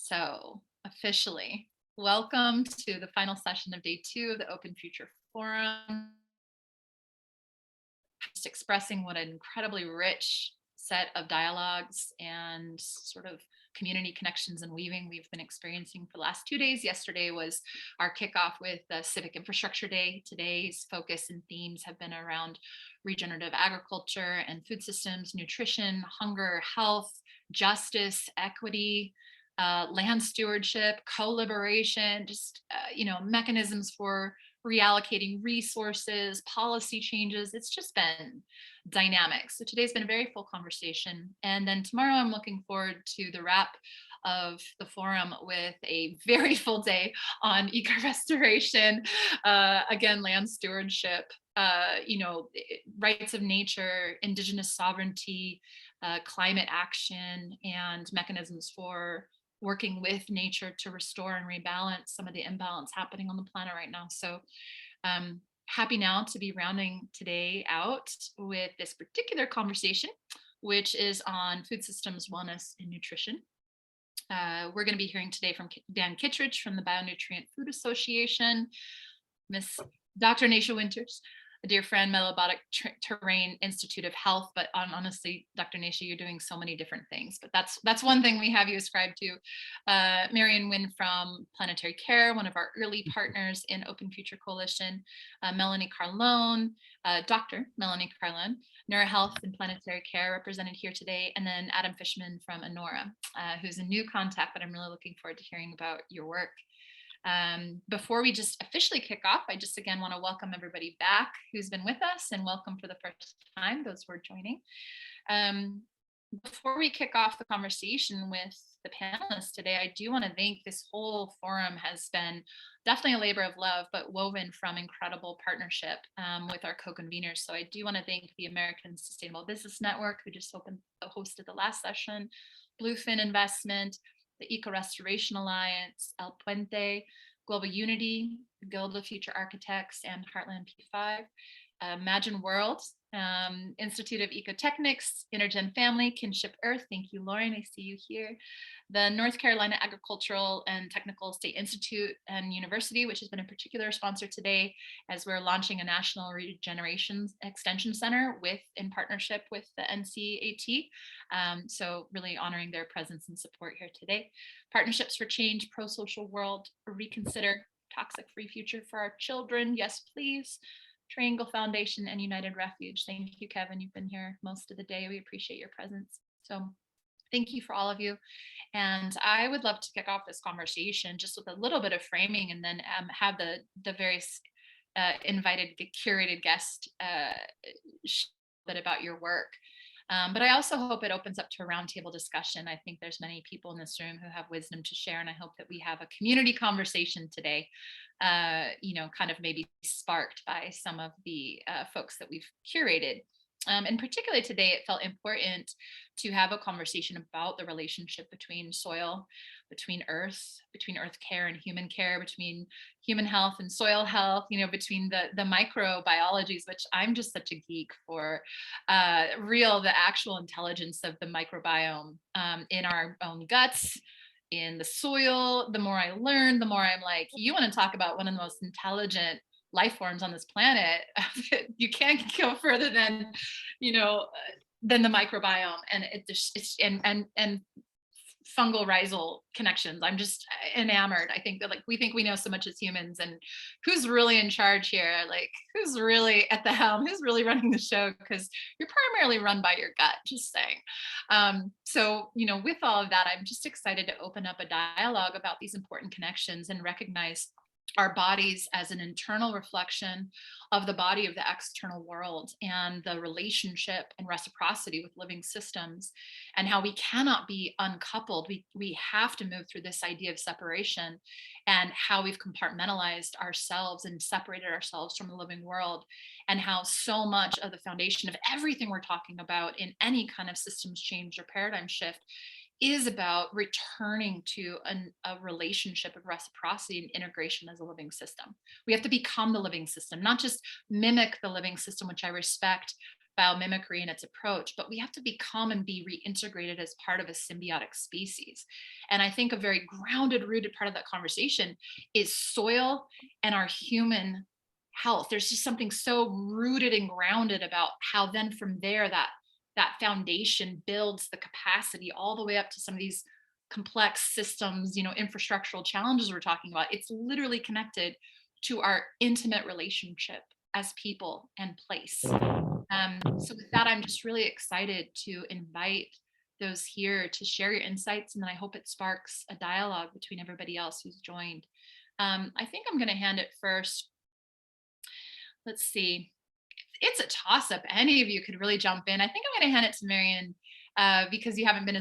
So, officially, welcome to the final session of day 2 of the Open Future Forum. Just expressing what an incredibly rich set of dialogues and sort of community connections and weaving we've been experiencing for the last 2 days. Yesterday was our kickoff with the Civic Infrastructure Day. Today's focus and themes have been around regenerative agriculture and food systems, nutrition, hunger, health, justice, equity, land stewardship, co-liberation, just mechanisms for reallocating resources, policy changes. It's just been dynamic. So today's been a very full conversation. And then tomorrow I'm looking forward to the wrap of the forum with a very full day on eco restoration, again, land stewardship, rights of nature, indigenous sovereignty, climate action, and mechanisms for working with nature to restore and rebalance some of the imbalance happening on the planet right now. So happy now to be rounding today out with this particular conversation, which is on food systems, wellness, and nutrition. We're going to be hearing today from Dan Kittredge from the Bionutrient Food Association, Miss Dr. Nasha Winters, a dear friend, Metabolic Terrain Institute of Health. But honestly, Dr. Nasha, you're doing so many different things. But that's one thing we have you ascribed to. Marianne Wyne from Planetary Care, one of our early partners in Open Future Coalition. Melanie Carlone, Dr. Melanie Carlone, NuraHealth and Planetary Care represented here today. And then Adam Fishman from Onora, who's a new contact, but I'm really looking forward to hearing about your work. Before we just officially kick off, I just again want to welcome everybody back who's been with us, and welcome for the first time those who are joining. Before we kick off the conversation with the panelists today, I do want to think this whole forum has been definitely a labor of love, but woven from incredible partnership with our co-conveners. So I do want to thank the American Sustainable Business Network, who just hosted the last session, Bluefin Investment, the Eco Restoration Alliance, El Puente, Global Unity, Guild of Future Architects, and Heartland P5, Imagine World, Institute of Ecotechnics, Intergen Family, Kinship Earth. Thank you, Lauren. I see you here. The North Carolina Agricultural and Technical State Institute and University, which has been a particular sponsor today as we're launching a National Regeneration Extension Center in partnership with the NCAT. So really honoring their presence and support here today. Partnerships for Change, Pro-Social World, Reconsider, Toxic-Free Future for Our Children. Yes, please. Triangle Foundation and United Refuge. Thank you, Kevin. You've been here most of the day. We appreciate your presence. So thank you for all of you. And I would love to kick off this conversation just with a little bit of framing, and then have the various invited, curated guests share a bit about your work. But I also hope it opens up to a roundtable discussion. I think there's many people in this room who have wisdom to share, and I hope that we have a community conversation today, kind of maybe sparked by some of the folks that we've curated. And particularly today, it felt important to have a conversation about the relationship between soil, between earth care and human care, between human health and soil health, between the microbiologies, which I'm just such a geek for, the actual intelligence of the microbiome in our own guts, in the soil. The more I learn, the more I'm like, you want to talk about one of the most intelligent life forms on this planet. You can't go further than the microbiome, and and fungal rhizal connections. I'm just enamored. I think that we think we know so much as humans, and who's really in charge here? Like, who's really at the helm? Who's really running the show? Because you're primarily run by your gut, just saying. So with all of that, I'm just excited to open up a dialogue about these important connections and recognize our bodies as an internal reflection of the body of the external world, and the relationship and reciprocity with living systems, and how we cannot be uncoupled. We have to move through this idea of separation, and how we've compartmentalized ourselves and separated ourselves from the living world, and how so much of the foundation of everything we're talking about in any kind of systems change or paradigm shift is about returning to a relationship of reciprocity and integration as a living system. We have to become the living system, not just mimic the living system, which I respect, biomimicry in its approach, but we have to become and be reintegrated as part of a symbiotic species. And I think a very grounded, rooted part of that conversation is soil and our human health. There's just something so rooted and grounded about how then from there that foundation builds the capacity all the way up to some of these complex systems, infrastructural challenges we're talking about. It's literally connected to our intimate relationship as people and place. So with that, I'm just really excited to invite those here to share your insights, and then I hope it sparks a dialogue between everybody else who's joined. I think I'm going to hand it first. Let's see. It's a toss up. Any of you could really jump in. I think I'm going to hand it to Marianne because you haven't been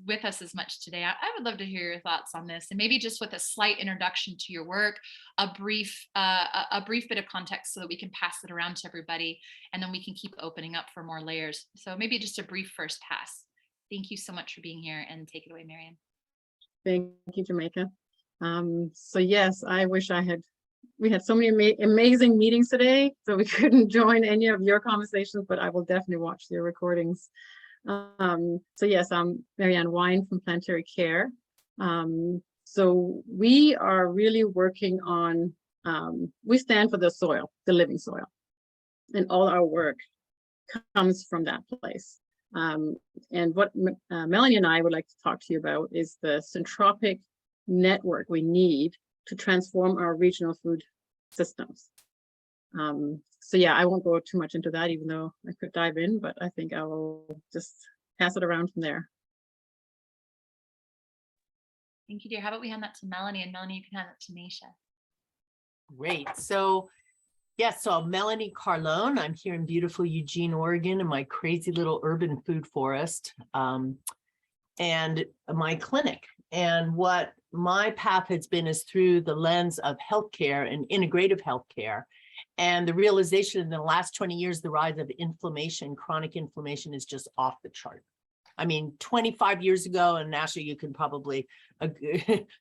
with us as much today. I would love to hear your thoughts on this, and maybe just with a slight introduction to your work, a brief bit of context so that we can pass it around to everybody, and then we can keep opening up for more layers. So maybe just a brief first pass. Thank you so much for being here, and take it away, Marianne. Thank you, Jamaica. So yes, I wish we had so many amazing meetings today, so we couldn't join any of your conversations, but I will definitely watch your recordings. So yes, I'm Marianne Wyne from Planetary Care. So we are really working on, we stand for the soil, the living soil, and all our work comes from that place. And what Melanie and I would like to talk to you about is the syntropic network we need to transform our regional food systems. So yeah, I won't go too much into that, even though I could dive in, but I think I will just pass it around from there. Thank you, dear. How about we hand that to Melanie, and Melanie, you can hand it to Nasha. Great. So yes, so I'm Melanie Carlone. I'm here in beautiful Eugene, Oregon, in my crazy little urban food forest, and my clinic. And what my path has been is through the lens of healthcare and integrative healthcare. And the realization in the last 20 years, the rise of inflammation, chronic inflammation, is just off the chart. I mean, 25 years ago, and Nasha, you can probably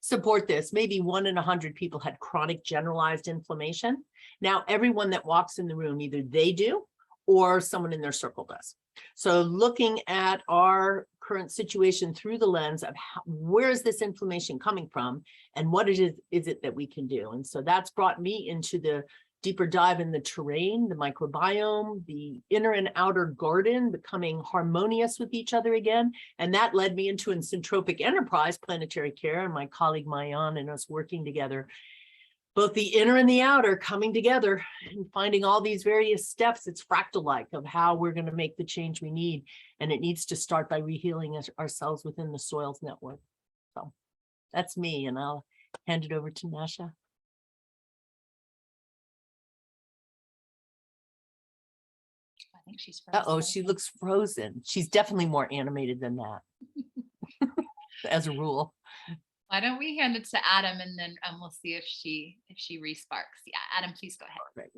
support this, maybe 1 in 100 people had chronic generalized inflammation. Now, everyone that walks in the room, either they do or someone in their circle does. So looking at our current situation through the lens of where is this inflammation coming from, and what is it that we can do? And so that's brought me into the deeper dive in the terrain, the microbiome, the inner and outer garden becoming harmonious with each other again. And that led me into a syntropic enterprise, Planetary Care, and my colleague Marianne and us working together, both the inner and the outer coming together and finding all these various steps. It's fractal-like of how we're going to make the change we need. And it needs to start by rehealing ourselves within the soils network. So that's me, and I'll hand it over to Nasha. I think she's frozen. Uh-oh, she looks frozen. She's definitely more animated than that, as a rule. Why don't we hand it to Adam, and then we'll see if she resparks. Yeah, Adam, please go ahead. Right.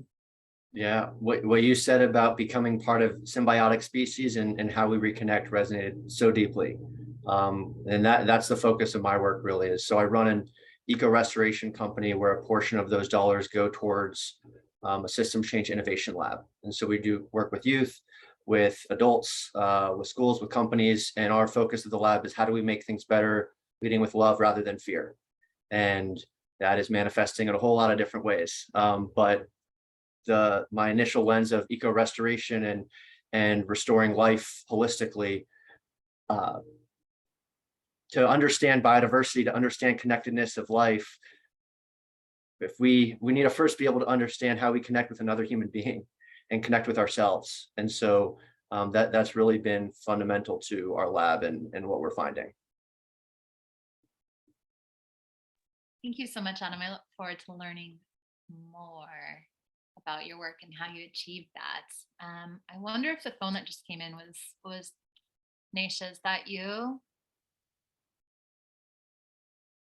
Yeah, what you said about becoming part of symbiotic species and how we reconnect resonated so deeply. And that's the focus of my work really is. So I run an eco restoration company where a portion of those dollars go towards a systems change innovation lab. And so we do work with youth, with adults, with schools, with companies. And our focus of the lab is how do we make things better, leading with love rather than fear. And that is manifesting in a whole lot of different ways. But my initial lens of eco restoration and restoring life holistically, to understand biodiversity, to understand connectedness of life, if we need to first be able to understand how we connect with another human being and connect with ourselves. And so that's really been fundamental to our lab and what we're finding. Thank you so much, Adam. I look forward to learning more about your work and how you achieved that. I wonder if the phone that just came in was Nasha, is that you?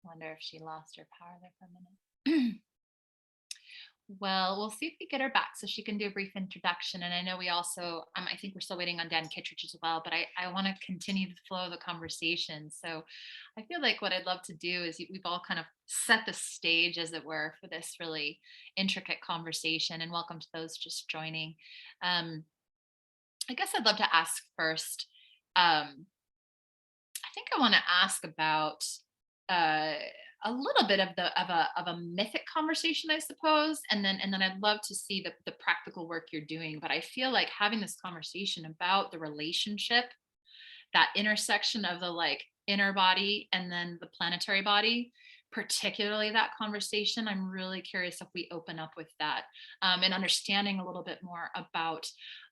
I wonder if she lost her power there for a minute. Well, we'll see if we get her back so she can do a brief introduction. And I know we also, I think we're still waiting on Dan Kittredge as well, but I want to continue the flow of the conversation. So I feel like what I'd love to do is we've all kind of set the stage, as it were, for this really intricate conversation, and welcome to those just joining. I guess I'd love to ask first. I think I want to ask about uh, a little bit of a mythic conversation, I suppose, and then I'd love to see the practical work you're doing. But I feel like having this conversation about the relationship, that intersection of the like inner body and then the planetary body, particularly that conversation, I'm really curious if we open up with that, and understanding a little bit more about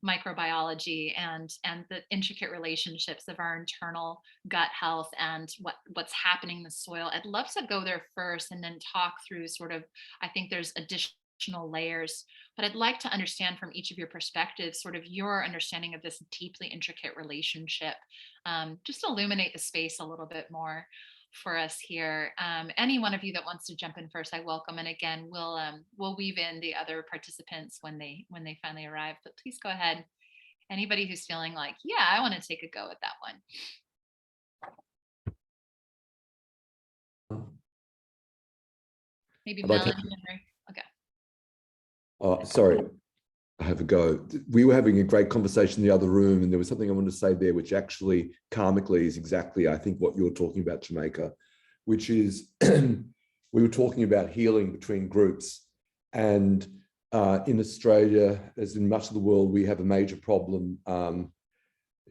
microbiology and the intricate relationships of our internal gut health and what's happening in the soil. I'd love to go there first and then talk through sort of, I think there's additional layers, but I'd like to understand from each of your perspectives sort of your understanding of this deeply intricate relationship. Just illuminate the space a little bit more for us here. Any one of you that wants to jump in first, I welcome. And again, we'll weave in the other participants when they finally arrive. But please go ahead. Anybody who's feeling like, yeah, I want to take a go at that one. Maybe Melanie. Okay. Oh, sorry, I have a go. We were having a great conversation in the other room, and there was something I wanted to say there, which actually karmically is exactly, I think, what you're talking about, Jamaica, which is we were talking about healing between groups. And in Australia, as in much of the world, we have a major problem.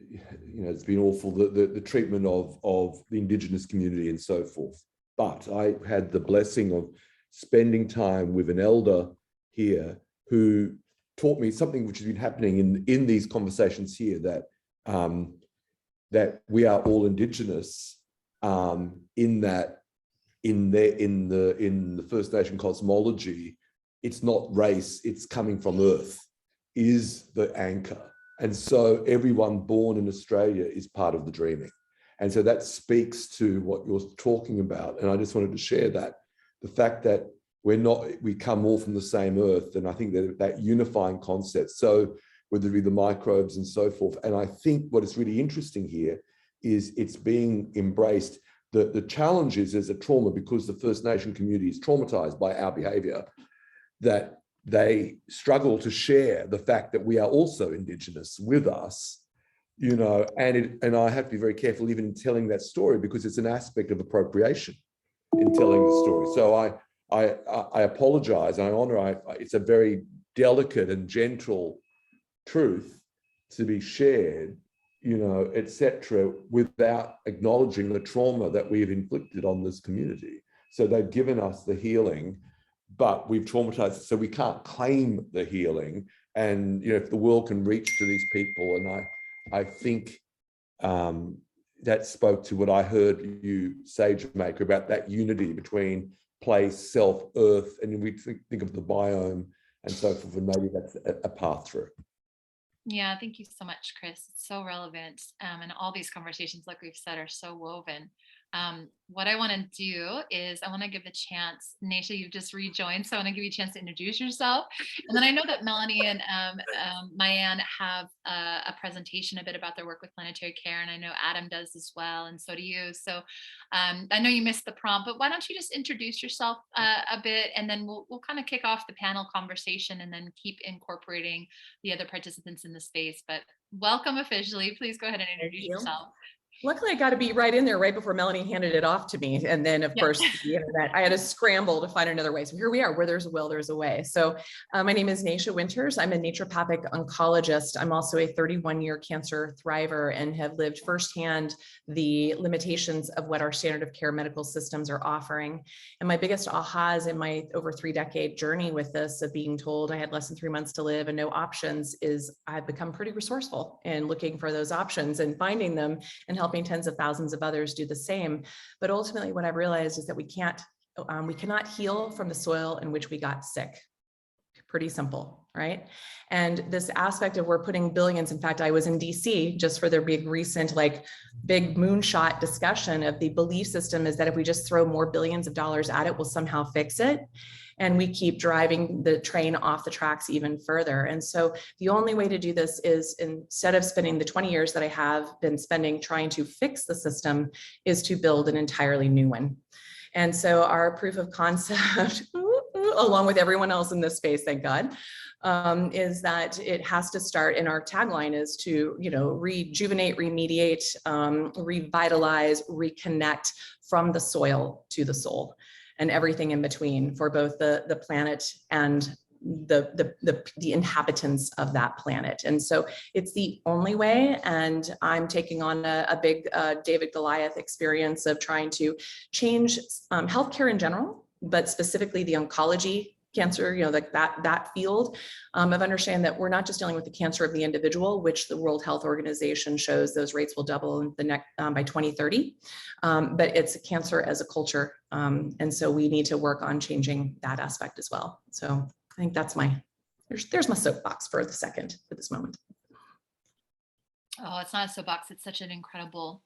It's been awful, the treatment of the Indigenous community and so forth. But I had the blessing of spending time with an elder here who taught me something which has been happening in these conversations here, that that we are all Indigenous, in that in the First Nation cosmology, it's not race, it's coming from Earth is the anchor. And so everyone born in Australia is part of the dreaming. And so that speaks to what you're talking about. And I just wanted to share that, the fact that we come all from the same earth. And I think that unifying concept. So whether it be the microbes and so forth. And I think what is really interesting here is it's being embraced. The challenge is there's a trauma, because the First Nation community is traumatized by our behavior, that they struggle to share the fact that we are also Indigenous with us, and I have to be very careful even in telling that story, because it's an aspect of appropriation in telling the story. So I apologize. I honor. It's a very delicate and gentle truth to be shared, etc., without acknowledging the trauma that we've inflicted on this community. So they've given us the healing, but we've traumatized, so we can't claim the healing. And if the world can reach to these people, and I think that spoke to what I heard you say, Jamaica, about that unity between place, self, earth, and we think of the biome and so forth, and maybe that's a path through. Yeah, thank you so much, Chris. It's so relevant. And all these conversations, like we've said, are so woven. What I want to do is I want to give the chance, Nasha, you've just rejoined, so I want to give you a chance to introduce yourself. And then I know that Melanie and Marianne have a presentation a bit about their work with Planetary Care, and I know Adam does as well, and so do you. So I know you missed the prompt, but why don't you just introduce yourself a bit, and then we'll kind of kick off the panel conversation and then keep incorporating the other participants in the space. But welcome officially. Please go ahead and introduce yourself. Luckily, I got to be right in there right before Melanie handed it off to me. And then, of course, the internet, I had to scramble to find another way. So here we are, where there's a will, there's a way. So my name is Nasha Winters. I'm a naturopathic oncologist. I'm also a 31-year cancer thriver and have lived firsthand the limitations of what our standard of care medical systems are offering. And my biggest ahas in my over 3-decade journey with this, of being told I had less than 3 months to live and no options, is I've become pretty resourceful in looking for those options and finding them and helping tens of thousands of others do the same. But ultimately, what I've realized is that we cannot heal from the soil in which we got sick. Pretty simple, right? And this aspect of we're putting billions, in fact, I was in DC just for their big recent, big moonshot discussion of the belief system is that if we just throw more billions of dollars at it, we'll somehow fix it. And we keep driving the train off the tracks even further. And so the only way to do this is, instead of spending the 20 years that I have been spending trying to fix the system, is to build an entirely new one. And so our proof of concept, along with everyone else in this space, thank God, is that it has to start, and our tagline is to, rejuvenate, remediate, revitalize, reconnect from the soil to the soul and everything in between for both the planet and the inhabitants of that planet. And so it's the only way. And I'm taking on a big David Goliath experience of trying to change healthcare in general, but specifically the oncology cancer, like that field of understanding that we're not just dealing with the cancer of the individual, which the World Health Organization shows those rates will double in the next by 2030, but it's a cancer as a culture, and so we need to work on changing that aspect as well. So I think that's there's my soapbox for the second for this moment. Oh, it's not a soapbox. It's such an incredible,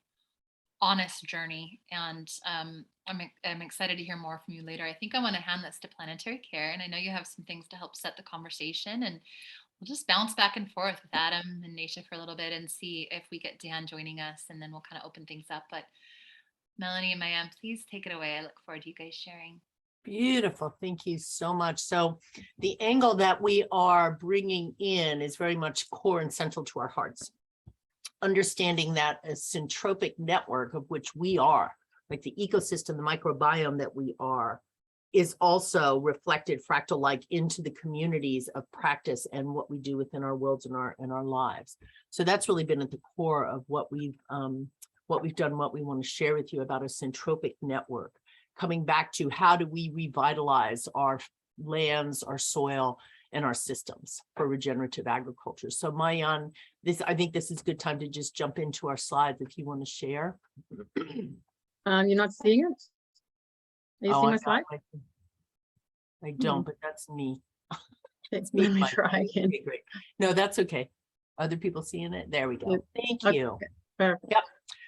honest journey, and I'm excited to hear more from you later. I think I want to hand this to Planetary Care, and I know you have some things to help set the conversation, and we'll just bounce back and forth with Adam and Nasha for a little bit and see if we get Dan joining us, and then we'll kind of open things up. But Melanie and Marianne, please take it away. I look forward to you guys sharing. Beautiful. Thank you so much. So the angle that we are bringing in is very much core and central to our hearts. Understanding that a syntropic network of which we are, like the ecosystem, the microbiome that we are, is also reflected fractal-like into the communities of practice and what we do within our worlds and our lives. So that's really been at the core of what we've done, what we want to share with you about a syntropic network. Coming back to how do we revitalize our lands, our soil, and our systems for regenerative agriculture. So Marianne, I think this is a good time to just jump into our slides if you want to share. You're not seeing it? Are you seeing my slide? I don't, but that's me. Let me try again. Okay, great. No, that's okay. Other people seeing it? There we go. Thank you. Okay, perfect. Yep.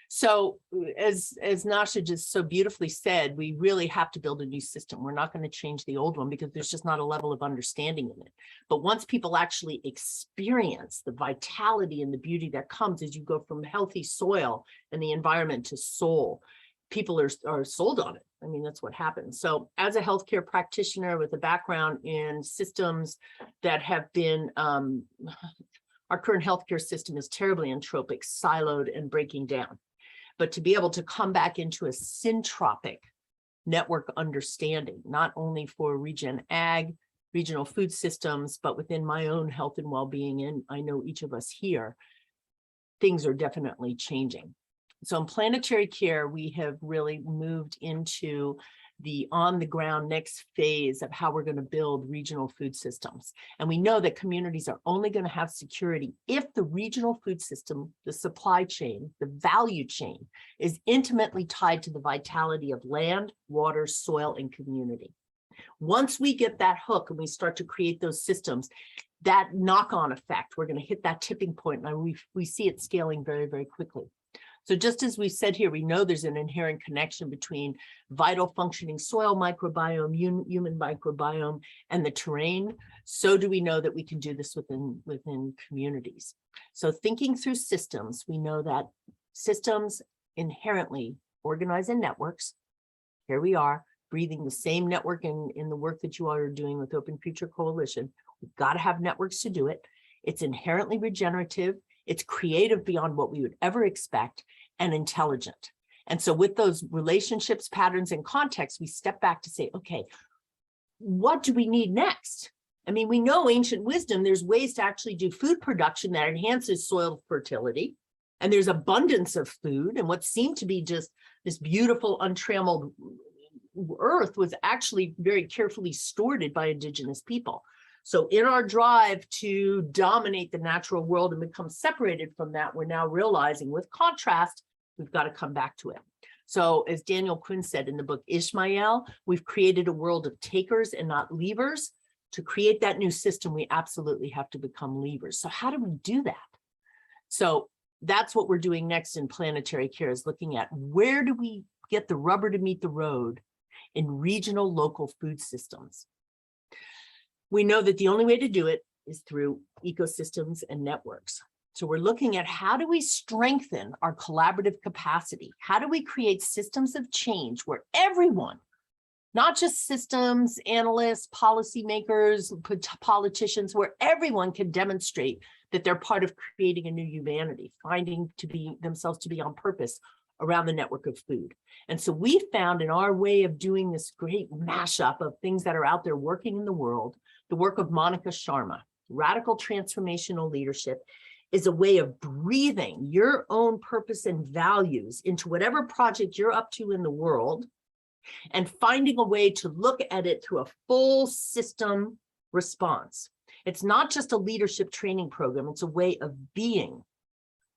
So as Nasha just so beautifully said, we really have to build a new system. We're not going to change the old one because there's just not a level of understanding in it. But once people actually experience the vitality and the beauty that comes as you go from healthy soil and the environment to soul, people are sold on it. I mean, that's what happens. So as a healthcare practitioner with a background in systems that have been, our current healthcare system is terribly entropic, siloed, and breaking down. But to be able to come back into a syntropic network understanding, not only for regional food systems, but within my own health and well-being, and I know each of us here, things are definitely changing. So in Planetary Care, we have really moved into the on-the-ground next phase of how we're going to build regional food systems. And we know that communities are only going to have security if the regional food system, the supply chain, the value chain is intimately tied to the vitality of land, water, soil, and community. Once we get that hook and we start to create those systems, that knock-on effect, we're going to hit that tipping point, and we see it scaling very, very quickly. So just as we said here, we know there's an inherent connection between vital functioning soil microbiome, human microbiome, and the terrain. So do we know that we can do this within communities. So thinking through systems, we know that systems inherently organize in networks. Here we are, breathing the same network in the work that you all are doing with Open Future Coalition. We've got to have networks to do it. It's inherently regenerative. It's creative beyond what we would ever expect, and intelligent. And so with those relationships, patterns, and contexts, we step back to say, okay, what do we need next? I mean, we know ancient wisdom, there's ways to actually do food production that enhances soil fertility, and there's abundance of food, and what seemed to be just this beautiful, untrammeled earth was actually very carefully stewarded by indigenous people. So in our drive to dominate the natural world and become separated from that, we're now realizing with contrast, we've got to come back to it. So as Daniel Quinn said in the book Ishmael, we've created a world of takers and not leavers. To create that new system, we absolutely have to become leavers. So how do we do that? So that's what we're doing next in Planetary Care, is looking at where do we get the rubber to meet the road in regional local food systems. We know that the only way to do it is through ecosystems and networks. So we're looking at how do we strengthen our collaborative capacity? How do we create systems of change where everyone not just systems, analysts, policymakers, politicians, where everyone can demonstrate that they're part of creating a new humanity, finding themselves to be on purpose around the network of food. And so we found in our way of doing this great mashup of things that are out there working in the world, the work of Monica Sharma, Radical Transformational Leadership, is a way of breathing your own purpose and values into whatever project you're up to in the world, and finding a way to look at it through a full system response. It's not just a leadership training program, it's a way of being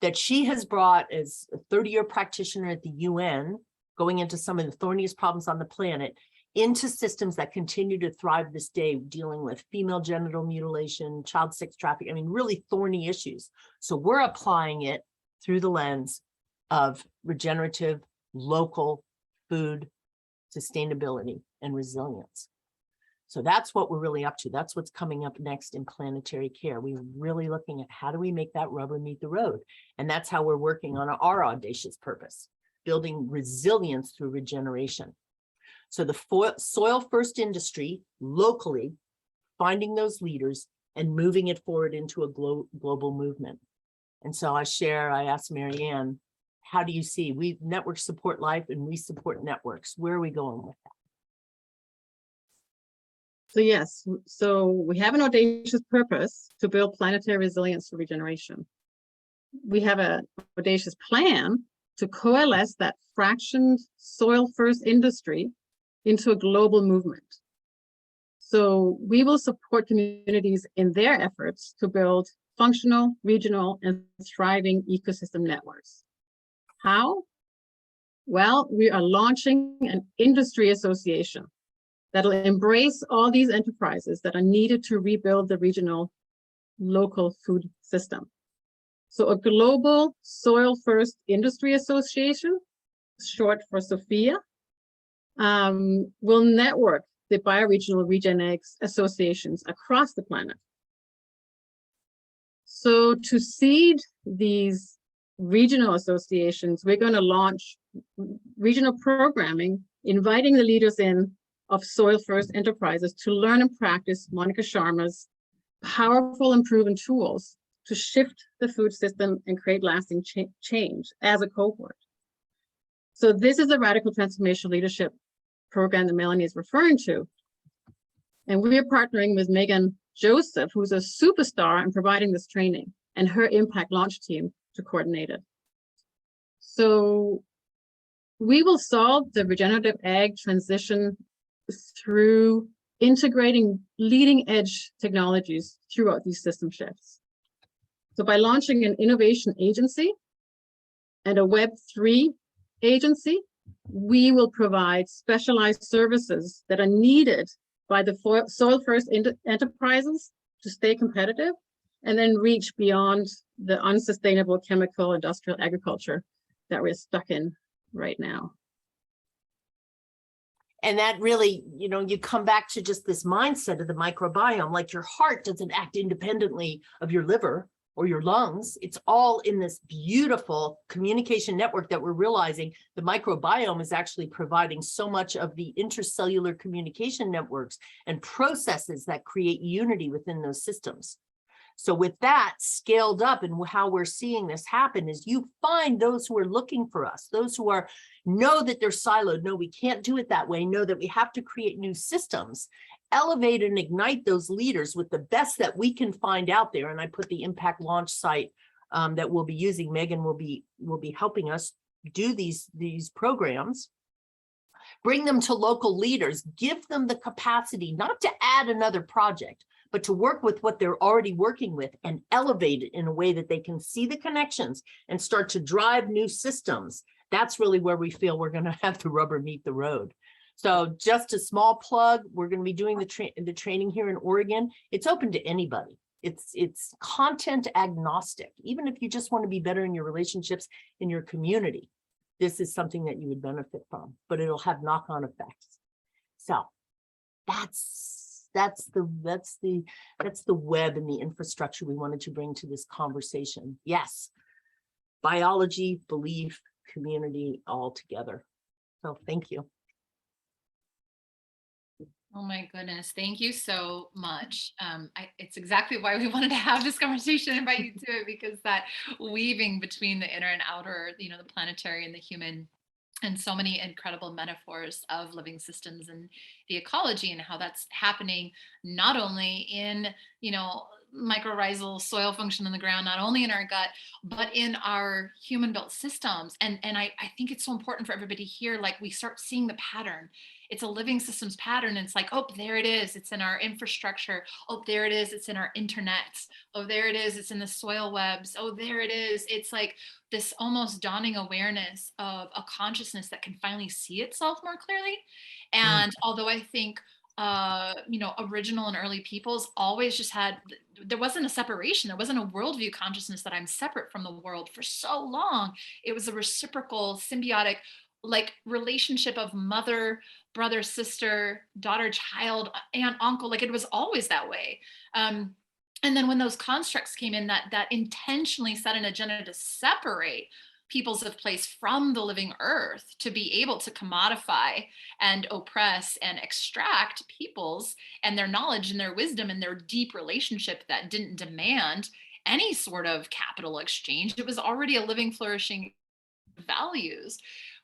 that she has brought as a 30-year practitioner at the UN, going into some of the thorniest problems on the planet, into systems that continue to thrive this day, dealing with female genital mutilation, child sex trafficking, I mean, really thorny issues. So we're applying it through the lens of regenerative, local food, sustainability, and resilience. So that's what we're really up to. That's what's coming up next in planetary care. We're really looking at how do we make that rubber meet the road? And that's how we're working on our audacious purpose, building resilience through regeneration. So the soil first industry locally, finding those leaders and moving it forward into a global movement. And so I asked Marianne, how do you see, we networks support life and we support networks. Where are we going with that? So yes, so we have an audacious purpose to build planetary resilience through regeneration. We have an audacious plan to coalesce that fractioned soil first industry into a global movement. So we will support communities in their efforts to build functional, regional, and thriving ecosystem networks. How? Well, we are launching an industry association that'll embrace all these enterprises that are needed to rebuild the regional local food system. So a global soil first industry association, short for SOFIA, will network the bioregional regenetics associations across the planet. So to seed these regional associations, we're going to launch regional programming, inviting the leaders in of soil first enterprises to learn and practice Monica Sharma's powerful and proven tools to shift the food system and create lasting change as a cohort. So this is a radical transformational leadership program that Melanie is referring to. And we are partnering with Megan Joseph, who's a superstar in providing this training, and her impact launch team to coordinate it. So we will solve the regenerative ag transition through integrating leading edge technologies throughout these system shifts. So by launching an innovation agency and a Web3 agency, we will provide specialized services that are needed by the soil first enterprises to stay competitive and then reach beyond the unsustainable chemical industrial agriculture that we're stuck in right now. And that really, you come back to just this mindset of the microbiome, like your heart doesn't act independently of your liver or your lungs. It's all in this beautiful communication network that we're realizing the microbiome is actually providing so much of the intercellular communication networks and processes that create unity within those systems. So with that scaled up, and how we're seeing this happen is you find those who are looking for us, those who know that they're siloed, know we can't do it that way, know that we have to create new systems, elevate and ignite those leaders with the best that we can find out there. And I put the impact launch site that we'll be using. Megan will be helping us do these programs. Bring them to local leaders, give them the capacity not to add another project, but to work with what they're already working with and elevate it in a way that they can see the connections and start to drive new systems. That's really where we feel we're going to have the rubber meet the road. So just a small plug, we're going to be doing the training here in Oregon. It's open to anybody. It's content agnostic. Even if you just want to be better in your relationships in your community, this is something that you would benefit from, but it'll have knock-on effects. So that's the web and the infrastructure we wanted to bring to this conversation. Yes, biology, belief, community, all together. So thank you. Oh my goodness. Thank you so much. It's exactly why we wanted to have this conversation and invite you to it, because that weaving between the inner and outer, the planetary and the human, and so many incredible metaphors of living systems and the ecology, and how that's happening not only in, mycorrhizal soil function in the ground, not only in our gut, but in our human built systems. And I think it's so important for everybody here, like we start seeing the pattern. It's a living systems pattern. And it's like, oh, there it is. It's in our infrastructure. Oh, there it is. It's in our internets. Oh, there it is. It's in the soil webs. Oh, there it is. It's like this almost dawning awareness of a consciousness that can finally see itself more clearly. And although I think original and early peoples always just had, there wasn't a separation. There wasn't a worldview consciousness that I'm separate from the world for so long. It was a reciprocal, symbiotic, like relationship of mother, brother, sister, daughter, child, aunt, uncle. Like it was always that way. And then when those constructs came in that intentionally set an agenda to separate peoples of place from the living earth, to be able to commodify and oppress and extract peoples and their knowledge and their wisdom and their deep relationship that didn't demand any sort of capital exchange. It was already a living, flourishing values.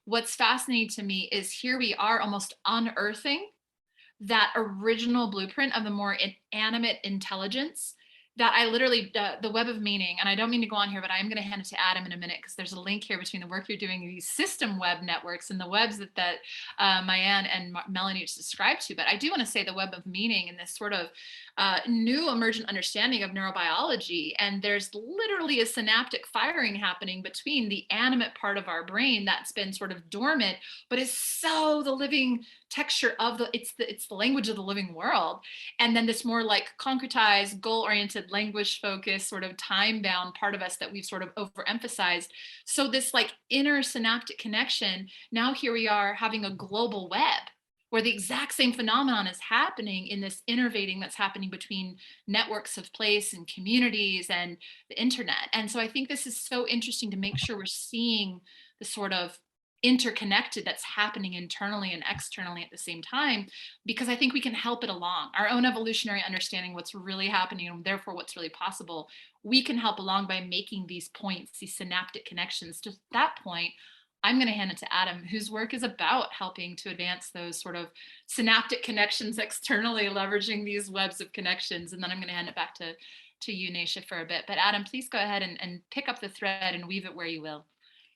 What's fascinating to me is here we are almost unearthing that original blueprint of the more inanimate intelligence that I literally, the web of meaning, and I don't mean to go on here, but I'm going to hand it to Adam in a minute, because there's a link here between the work you're doing in these system web networks and the webs that Marianne and Melanie just described to. But I do want to say the web of meaning and this sort of new emergent understanding of neurobiology. And there's literally a synaptic firing happening between the animate part of our brain that's been sort of dormant, but is so the living texture of it's the language of the living world. And then this more like concretized, goal-oriented, language-focused, sort of time-bound part of us that we've sort of overemphasized. So this like inner synaptic connection, now here we are having a global web where the exact same phenomenon is happening in this innervating that's happening between networks of place and communities and the internet. And so I think this is so interesting to make sure we're seeing the sort of interconnected that's happening internally and externally at the same time, because I think we can help it along. Our own evolutionary understanding what's really happening and therefore what's really possible, we can help along by making these points, these synaptic connections. To that point, I'm going to hand it to Adam, whose work is about helping to advance those sort of synaptic connections externally, leveraging these webs of connections. And then I'm going to hand it back to you, Nasha, for a bit. But Adam, please go ahead and pick up the thread and weave it where you will.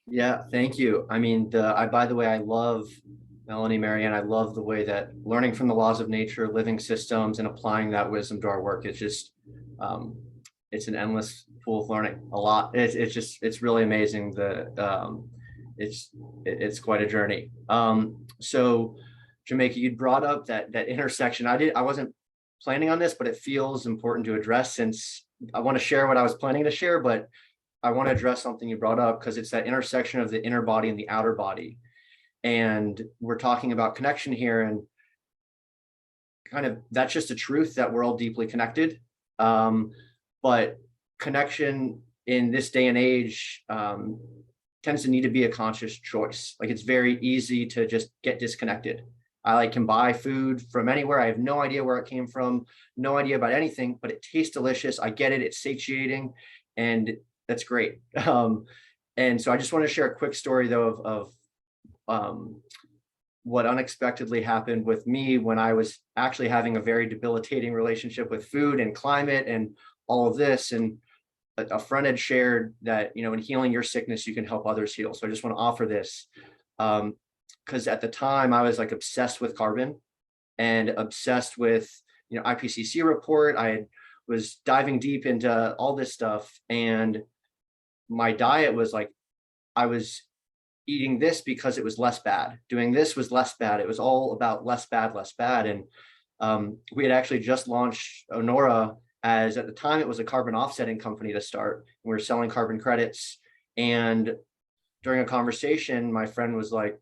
Yeah, thank you. I mean, by the way, I love Melanie, Marianne. I love the way that learning from the laws of nature, living systems, and applying that wisdom to our work. It's just, it's an endless pool of learning. A lot. It's really amazing. It's quite a journey. So, Jamaica, you brought up that intersection. I wasn't planning on this, but it feels important to address, since I want to share what I was planning to share, but I want to address something you brought up, because it's that intersection of the inner body and the outer body. And we're talking about connection here, and kind of that's just a truth that we're all deeply connected. But connection in this day and age tends to need to be a conscious choice. Like it's very easy to just get disconnected. I can buy food from anywhere. I have no idea where it came from, no idea about anything, but it tastes delicious. I get it. It's satiating. And that's great. And so I just want to share a quick story though of what unexpectedly happened with me when I was actually having a very debilitating relationship with food and climate and all of this. And a friend had shared that, in healing your sickness, you can help others heal. So I just want to offer this. Because at the time I was like obsessed with carbon and obsessed with, IPCC report. I was diving deep into all this stuff, and my diet was like, I was eating this because it was less bad. Doing this was less bad. It was all about less bad. And we had actually just launched Onora, as at the time it was a carbon offsetting company to start. We were selling carbon credits. And during a conversation, my friend was like,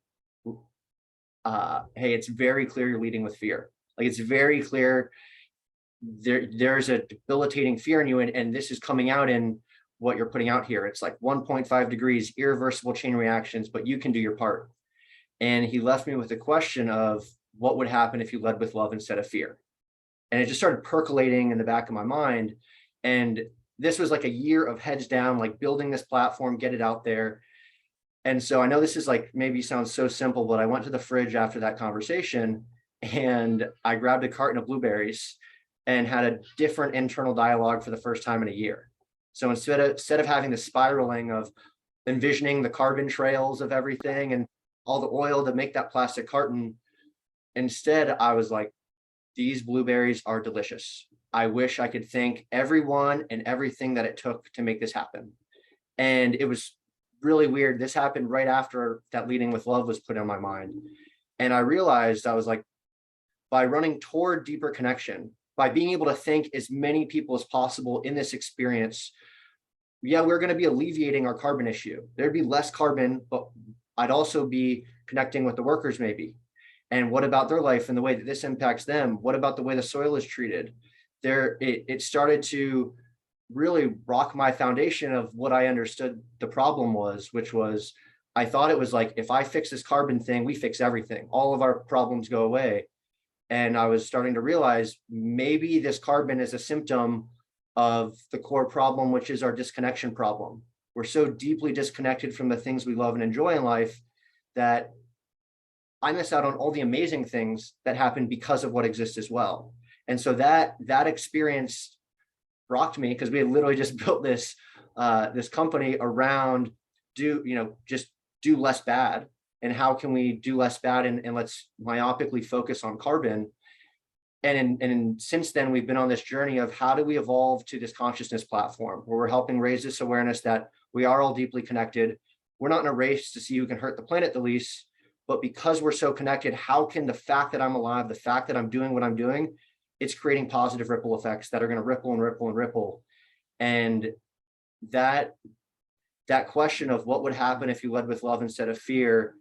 hey, it's very clear you're leading with fear. Like it's very clear there's a debilitating fear in you. And this is coming out in what you're putting out here. It's like 1.5 degrees, irreversible chain reactions, but you can do your part. And he left me with the question of, what would happen if you led with love instead of fear? And it just started percolating in the back of my mind. And this was like a year of heads down, like building this platform, get it out there. And so I know this is like, maybe sounds so simple, but I went to the fridge after that conversation and I grabbed a carton of blueberries and had a different internal dialogue for the first time in a year. So instead of having the spiraling of envisioning the carbon trails of everything and all the oil to make that plastic carton, instead I was like, these blueberries are delicious. I wish I could thank everyone and everything that it took to make this happen. And it was really weird. This happened right after that leading with love was put in my mind. And I realized, I was like, by running toward deeper connection, by being able to thank as many people as possible in this experience, yeah, we're going to be alleviating our carbon issue. There'd be less carbon, but I'd also be connecting with the workers maybe. And what about their life and the way that this impacts them? What about the way the soil is treated? It started to really rock my foundation of what I understood the problem was, which was, I thought it was like, if I fix this carbon thing, we fix everything. All of our problems go away. And I was starting to realize maybe this carbon is a symptom of the core problem, which is our disconnection problem. We're so deeply disconnected from the things we love and enjoy in life that I miss out on all the amazing things that happen because of what exists as well. And so that experience rocked me, because we had literally just built this this company around just do less bad. And how can we do less bad and let's myopically focus on carbon. And since then, we've been on this journey of how do we evolve to this consciousness platform where we're helping raise this awareness that we are all deeply connected. We're not in a race to see who can hurt the planet the least, but because we're so connected, how can the fact that I'm alive, the fact that I'm doing what I'm doing, it's creating positive ripple effects that are going to ripple and ripple and ripple. And that question of what would happen if you led with love instead of fear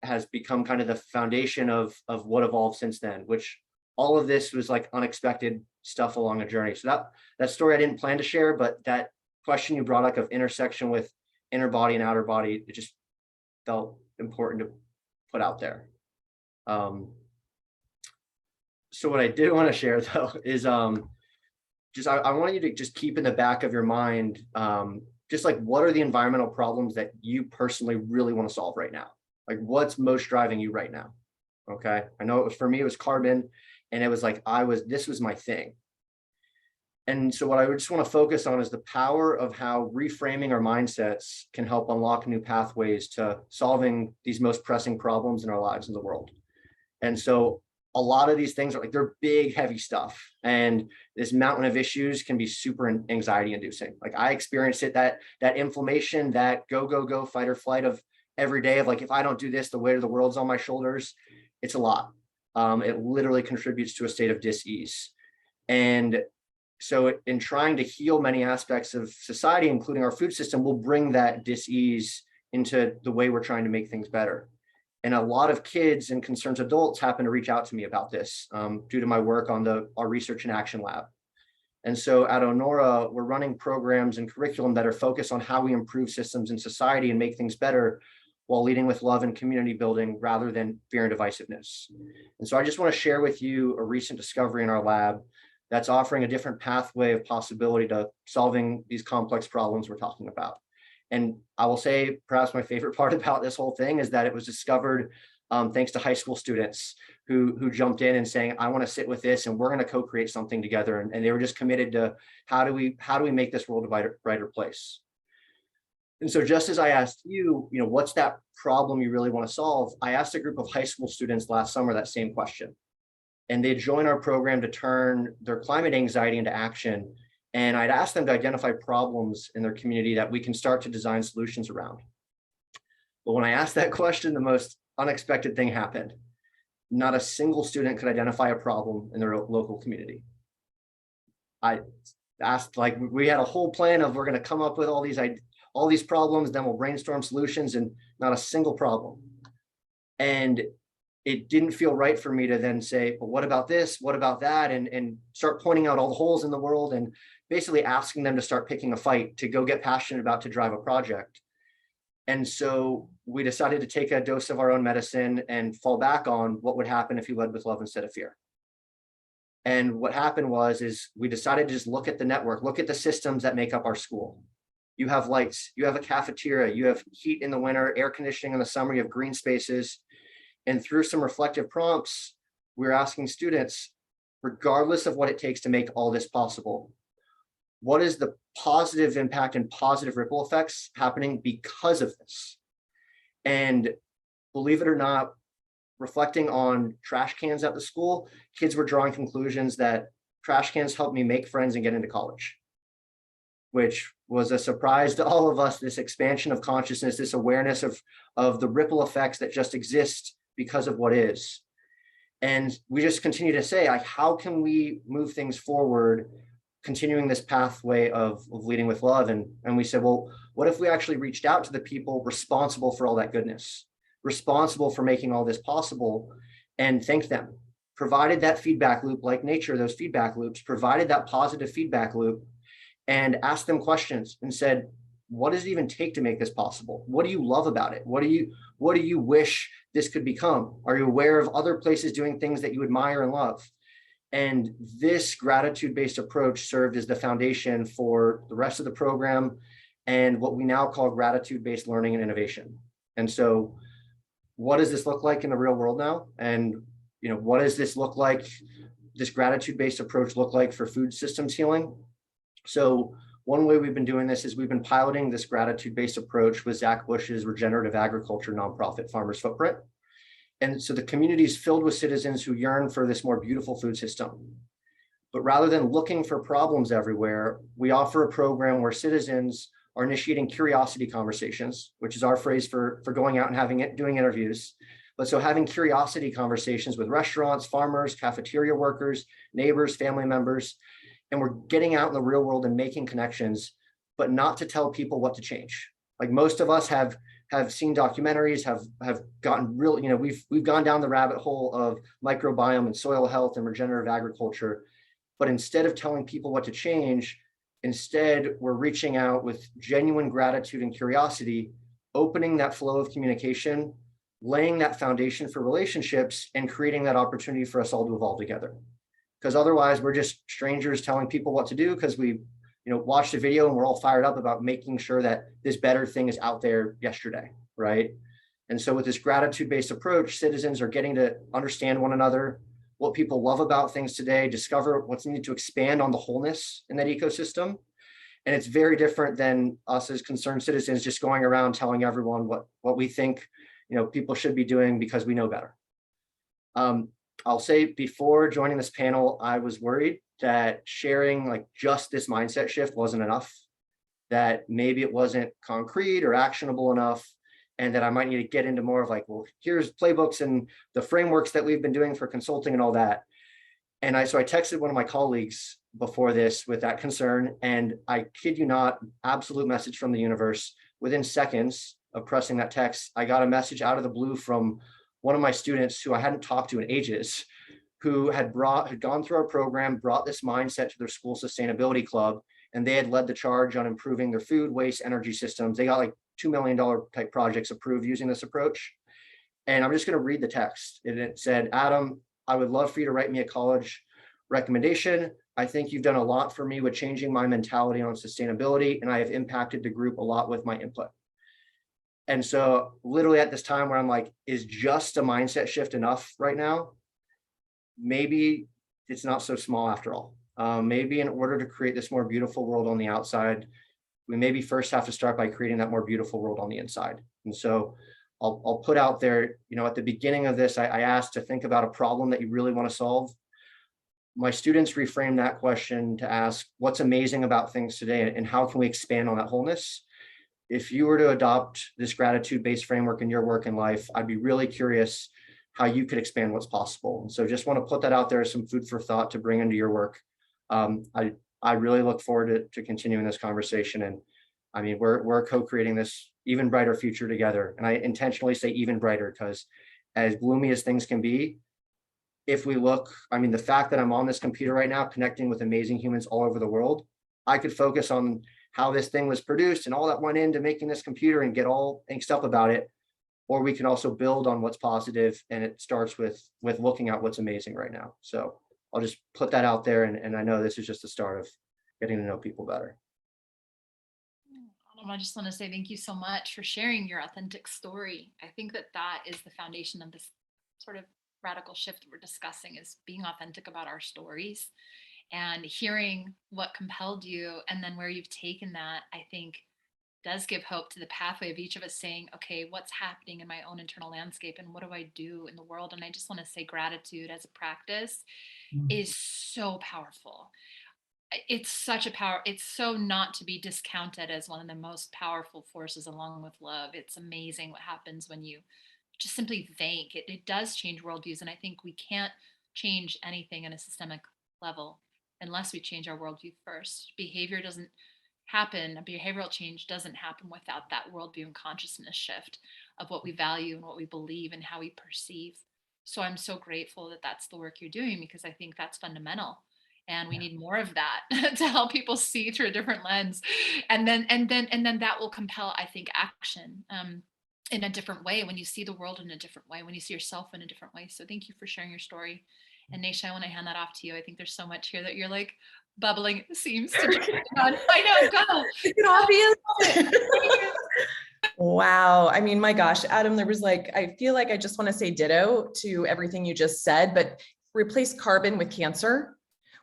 has become kind of the foundation of what evolved since then, which all of this was like unexpected stuff along a journey. So that story I didn't plan to share, but that question you brought up of intersection with inner body and outer body, it just felt important to put out there. So what I did want to share though is I want you to just keep in the back of your mind, just like, what are the environmental problems that you personally really want to solve right now? Like, what's most driving you right now? Okay. I know for me, it was carbon, and it was like, this was my thing. And so what I would just want to focus on is the power of how reframing our mindsets can help unlock new pathways to solving these most pressing problems in our lives in the world. And so a lot of these things are like, they're big, heavy stuff. And this mountain of issues can be super anxiety inducing. Like, I experienced it, that inflammation, that go, fight or flight of every day of like, if I don't do this, the weight of the world's on my shoulders. It's a lot. It literally contributes to a state of dis-ease. And so in trying to heal many aspects of society, including our food system, we'll bring that dis-ease into the way we're trying to make things better. And a lot of kids and concerned adults happen to reach out to me about this due to my work on our research and action lab. And so at Onora, we're running programs and curriculum that are focused on how we improve systems in society and make things better while leading with love and community building rather than fear and divisiveness. And so I just want to share with you a recent discovery in our lab that's offering a different pathway of possibility to solving these complex problems we're talking about. And I will say, perhaps my favorite part about this whole thing is that it was discovered thanks to high school students who jumped in and saying, I want to sit with this and we're going to co-create something together. And they were just committed to how do we make this world a brighter place? And so just as I asked you, what's that problem you really want to solve? I asked a group of high school students last summer that same question. And they joined our program to turn their climate anxiety into action. And I'd asked them to identify problems in their community that we can start to design solutions around. But when I asked that question, the most unexpected thing happened. Not a single student could identify a problem in their local community. I asked, like, we had a whole plan of we're going to come up with all these problems, then we'll brainstorm solutions, and not a single problem. And it didn't feel right for me to then say, but what about this? What about that? And start pointing out all the holes in the world and basically asking them to start picking a fight to go get passionate about to drive a project. And so we decided to take a dose of our own medicine and fall back on what would happen if you led with love instead of fear. And what happened is we decided to just look at the network, look at the systems that make up our school. You have lights, you have a cafeteria, you have heat in the winter, air conditioning in the summer, you have green spaces. And through some reflective prompts, we're asking students, regardless of what it takes to make all this possible, what is the positive impact and positive ripple effects happening because of this? And believe it or not, reflecting on trash cans at the school, kids were drawing conclusions that trash cans helped me make friends and get into college, which was a surprise to all of us, this expansion of consciousness, this awareness of the ripple effects that just exist because of what is. And we just continue to say, like, how can we move things forward, continuing this pathway of leading with love? And we said, well, what if we actually reached out to the people responsible for all that goodness, responsible for making all this possible, and thanked them, provided that feedback loop, like nature, those feedback loops, provided that positive feedback loop, and asked them questions and said, what does it even take to make this possible? What do you love about it? What do you wish this could become? Are you aware of other places doing things that you admire and love? And this gratitude-based approach served as the foundation for the rest of the program and what we now call gratitude-based learning and innovation. And so what does this look like in the real world now? And what does this look like, this gratitude-based approach look like for food systems healing? So one way we've been doing this is we've been piloting this gratitude-based approach with Zach Bush's regenerative agriculture nonprofit Farmers Footprint. And so the community is filled with citizens who yearn for this more beautiful food system. But rather than looking for problems everywhere, we offer a program where citizens are initiating curiosity conversations, which is our phrase for going out and doing interviews. But so having curiosity conversations with restaurants, farmers, cafeteria workers, neighbors, family members, and we're getting out in the real world and making connections, but not to tell people what to change. Like most of us have seen documentaries, have gotten real, we've gone down the rabbit hole of microbiome and soil health and regenerative agriculture. But instead of telling people what to change, instead we're reaching out with genuine gratitude and curiosity, opening that flow of communication, laying that foundation for relationships, and creating that opportunity for us all to evolve together. Because otherwise we're just strangers telling people what to do because we watched a video and we're all fired up about making sure that this better thing is out there yesterday, right? And so with this gratitude-based approach, citizens are getting to understand one another, what people love about things today, discover what's needed to expand on the wholeness in that ecosystem. And it's very different than us as concerned citizens just going around telling everyone what we think people should be doing because we know better. I'll say before joining this panel, I was worried that sharing like just this mindset shift wasn't enough, that maybe it wasn't concrete or actionable enough, and that I might need to get into more of like, well, here's playbooks and the frameworks that we've been doing for consulting and all that. And so I texted one of my colleagues before this with that concern, and I kid you not, absolute message from the universe. Within seconds of pressing that text, I got a message out of the blue from one of my students who I hadn't talked to in ages, who had gone through our program, brought this mindset to their school sustainability club, and they had led the charge on improving their food, waste, energy systems. They got like $2 million type projects approved using this approach. And I'm just going to read the text. And it said, Adam, I would love for you to write me a college recommendation. I think you've done a lot for me with changing my mentality on sustainability, and I have impacted the group a lot with my input. And so literally at this time where I'm like, is just a mindset shift enough right now? Maybe it's not so small after all. Maybe in order to create this more beautiful world on the outside, we maybe first have to start by creating that more beautiful world on the inside. And so I'll put out there, at the beginning of this, I asked to think about a problem that you really want to solve. My students reframed that question to ask, what's amazing about things today and how can we expand on that wholeness? If you were to adopt this gratitude-based framework in your work and life, I'd be really curious how you could expand what's possible. And so just want to put that out there as some food for thought to bring into your work. I really look forward to continuing this conversation. And I mean, we're co-creating this even brighter future together. And I intentionally say even brighter because as gloomy as things can be, if we look, I mean, the fact that I'm on this computer right now, connecting with amazing humans all over the world, I could focus on how this thing was produced and all that went into making this computer and get all angst up about it. or we can also build on what's positive, and it starts with looking at what's amazing right now. So I'll just put that out there, and I know this is just the start of getting to know people better. I just want to say thank you so much for sharing your authentic story. I think that that is the foundation of this sort of radical shift that we're discussing, is being authentic about our stories and hearing what compelled you, and then where you've taken that, I think does give hope to the pathway of each of us, saying, okay, what's happening in my own internal landscape and what do I do in the world? And I just want to say gratitude as a practice is so powerful. It's such a power. It's so not to be discounted as one of the most powerful forces along with love. It's amazing what happens when you just simply thank. It does change worldviews. And I think we can't change anything in a systemic level unless we change our worldview first. Behavior doesn't happen, a behavioral change doesn't happen without that worldview and consciousness shift of what we value and what we believe and how we perceive. So I'm so grateful that that's the work you're doing, because I think that's fundamental. And we need more of that to help people see through a different lens. And then that will compel, I think, action in a different way, when you see the world in a different way, when you see yourself in a different way. So thank you for sharing your story. And Nasha, I want to hand that off to you. I think there's so much here that you're like bubbling at the seams to be on. I know, go. It's obvious. Wow. I mean, my gosh, Adam, there was like, I feel like I just want to say ditto to everything you just said, but replace carbon with cancer.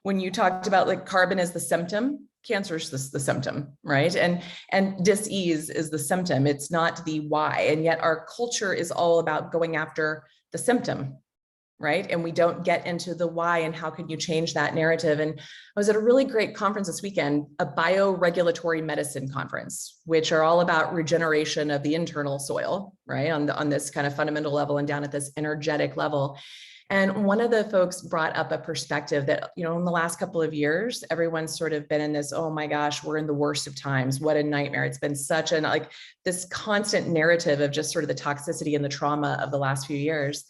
When you talked about like carbon as the symptom, cancer is the symptom, right? And dis-ease is the symptom. It's not the why. And yet our culture is all about going after the symptom, right? And we don't get into the why and how can you change that narrative. And I was at a really great conference this weekend, a bioregulatory medicine conference, which are all about regeneration of the internal soil, right? On this kind of fundamental level and down at this energetic level. And one of the folks brought up a perspective that, you know, in the last couple of years, everyone's sort of been in this, oh my gosh, we're in the worst of times. What a nightmare. It's been such an, like this constant narrative of just sort of the toxicity and the trauma of the last few years.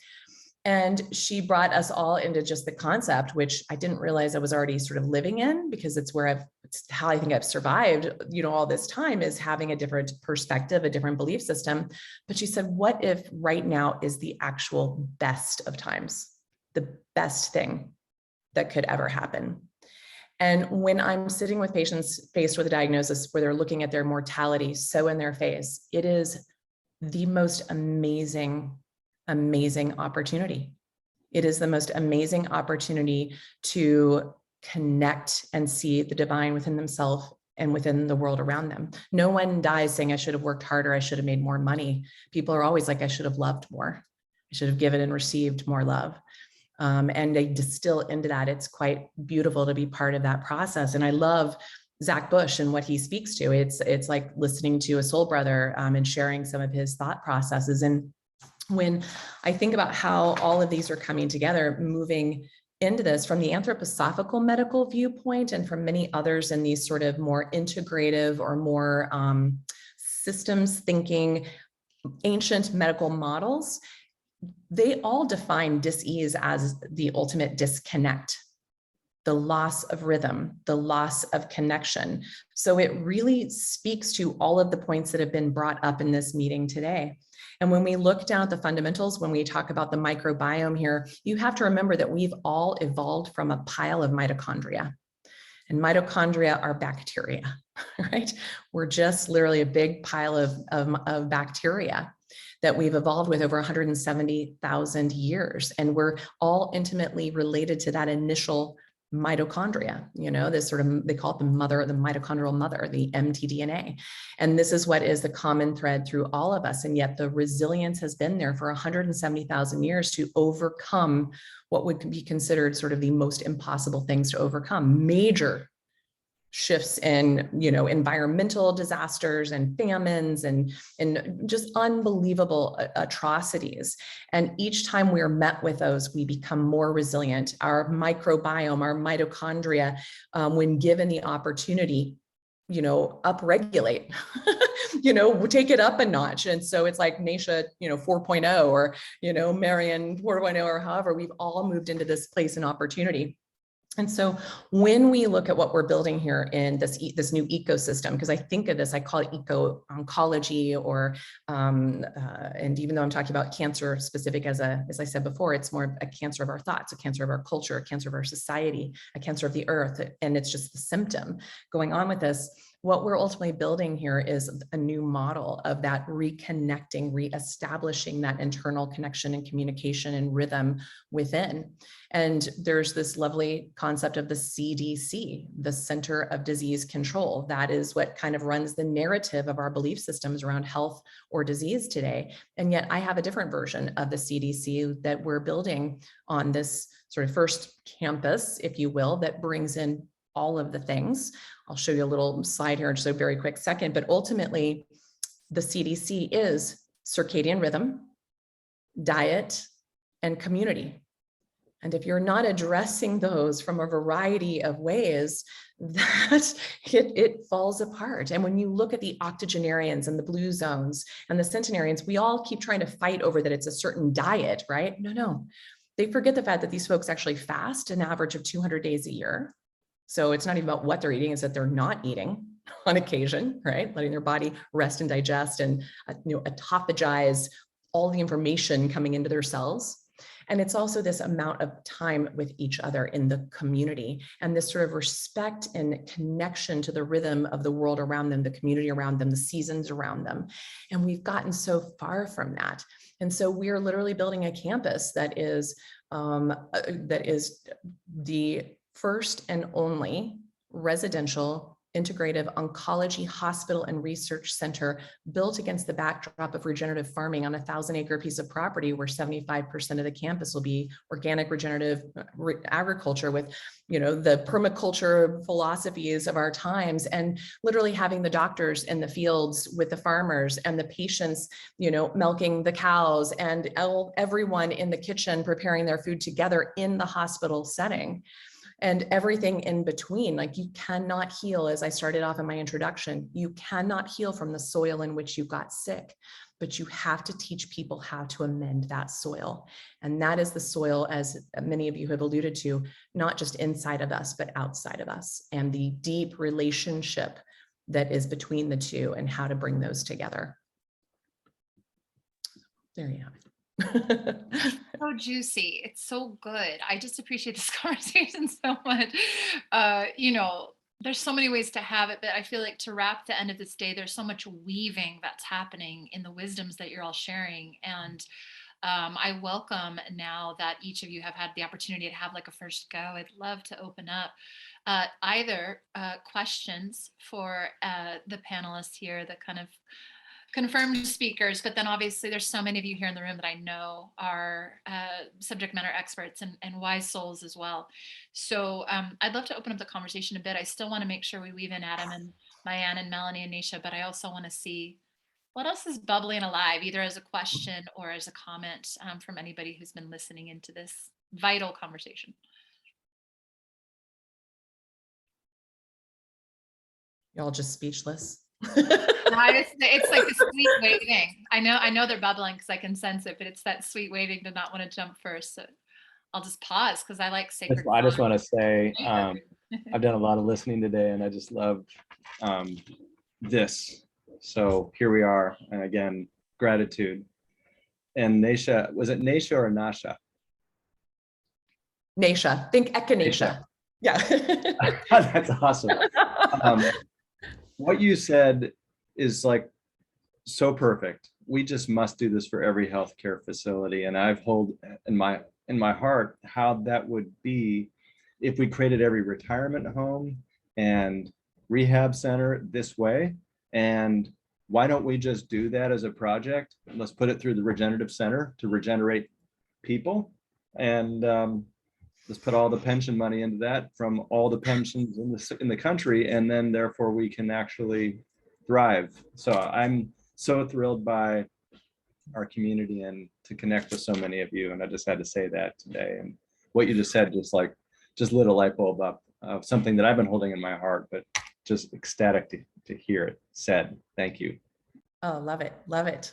And she brought us all into just the concept, which I didn't realize I was already sort of living in, because it's where it's how I think I've survived, you know, all this time, is having a different perspective, a different belief system. But she said, what if right now is the actual best of times, the best thing that could ever happen? And when I'm sitting with patients faced with a diagnosis where they're looking at their mortality so in their face, it is the most amazing opportunity. It is the most amazing opportunity to connect and see the divine within themselves and within the world around them. No one dies saying, I should have worked harder, I should have made more money. People are always like, I should have loved more. I should have given and received more love. And they distill into that. It's quite beautiful to be part of that process. And I love Zach Bush and what he speaks to. It's like listening to a soul brother and sharing some of his thought processes. And when I think about how all of these are coming together, moving into this from the anthroposophical medical viewpoint, and from many others in these sort of more integrative or more systems thinking, ancient medical models, they all define dis-ease as the ultimate disconnect, the loss of rhythm, the loss of connection. So it really speaks to all of the points that have been brought up in this meeting today. And when we look down at the fundamentals, when we talk about the microbiome here, you have to remember that we've all evolved from a pile of mitochondria. And mitochondria are bacteria, right? We're just literally a big pile of bacteria that we've evolved with over 170,000 years. And we're all intimately related to that initial mitochondria, you know, this sort of, they call it the mother, the mitochondrial mother, the mtDNA. And this is what is the common thread through all of us. And yet the resilience has been there for 170,000 years to overcome what would be considered sort of the most impossible things to overcome: major shifts in, you know, environmental disasters and famines and just unbelievable atrocities. And each time we're met with those, we become more resilient. Our microbiome, our mitochondria, when given the opportunity, you know, upregulate, you know, take it up a notch. And so it's like Nasha, you know, 4.0, or, you know, Marianne 4.0, or however, we've all moved into this place and opportunity. And so when we look at what we're building here in this new ecosystem, because I think of this, I call it eco-oncology, or and even though I'm talking about cancer specific, as I said before, it's more a cancer of our thoughts, a cancer of our culture, a cancer of our society, a cancer of the earth, and it's just the symptom going on with this. What we're ultimately building here is a new model of that reconnecting, reestablishing that internal connection and communication and rhythm within. And there's this lovely concept of the CDC, the Center of Disease Control. That is what kind of runs the narrative of our belief systems around health or disease today. And yet I have a different version of the CDC that we're building on this sort of first campus, if you will, that brings in all of the things. I'll show you a little slide here in just a very quick second, but ultimately the CDC is circadian rhythm, diet, and community. And if you're not addressing those from a variety of ways, that it falls apart. And when you look at the octogenarians and the blue zones and the centenarians, we all keep trying to fight over that it's a certain diet, right? No. They forget the fact that these folks actually fast an average of 200 days a year. So it's not even about what they're eating, it's that they're not eating on occasion, right? Letting their body rest and digest and autophagize all the information coming into their cells. And it's also this amount of time with each other in the community, and this sort of respect and connection to the rhythm of the world around them, the community around them, the seasons around them. And we've gotten so far from that. And so we're literally building a campus that is the first and only residential integrative oncology hospital and research center built against the backdrop of regenerative farming on a 1,000-acre piece of property where 75% of the campus will be organic regenerative agriculture with, the permaculture philosophies of our times, and literally having the doctors in the fields with the farmers and the patients, milking the cows, and everyone in the kitchen preparing their food together in the hospital setting. And everything in between. Like, you cannot heal, as I started off in my introduction, you cannot heal from the soil in which you got sick, but you have to teach people how to amend that soil. And that is the soil, as many of you have alluded to, not just inside of us, but outside of us, and the deep relationship that is between the two and how to bring those together. There you have it. So juicy. It's so good. I just appreciate this conversation so much. There's so many ways to have it, but I feel like to wrap the end of this day, there's so much weaving that's happening in the wisdoms that you're all sharing. And I welcome, now that each of you have had the opportunity to have like a first go, I'd love to open up either questions for the panelists here, the kind of confirmed speakers, but then obviously there's so many of you here in the room that I know are subject matter experts and wise souls as well. So I'd love to open up the conversation a bit. I still want to make sure we weave in Adam and Marianne and Melanie and Nasha, but I also want to see what else is bubbling alive, either as a question or as a comment from anybody who's been listening into this vital conversation. Y'all just speechless. It's like the sweet waiting. I know they're bubbling because I can sense it, but it's that sweet waiting to not want to jump first. So I'll just pause because I like sacred. I just want to say I've done a lot of listening today, and I just love this. So here we are, and again, gratitude. And Nasha, was it Nasha or Nasha? Nasha, think echinacea. Yeah. That's awesome. What you said is like so perfect. We just must do this for every healthcare facility. And I've hold in my heart how that would be if we created every retirement home and rehab center this way. And why don't we just do that as a project? Let's put it through the regenerative center to regenerate people. And let's put all the pension money into that from all the pensions in the country, and then therefore we can actually thrive. So I'm so thrilled by our community and to connect with so many of you. And I just had to say that today. And what you just said just lit a light bulb up of something that I've been holding in my heart, but just ecstatic to hear it said. Thank you. Oh, love it. Love it.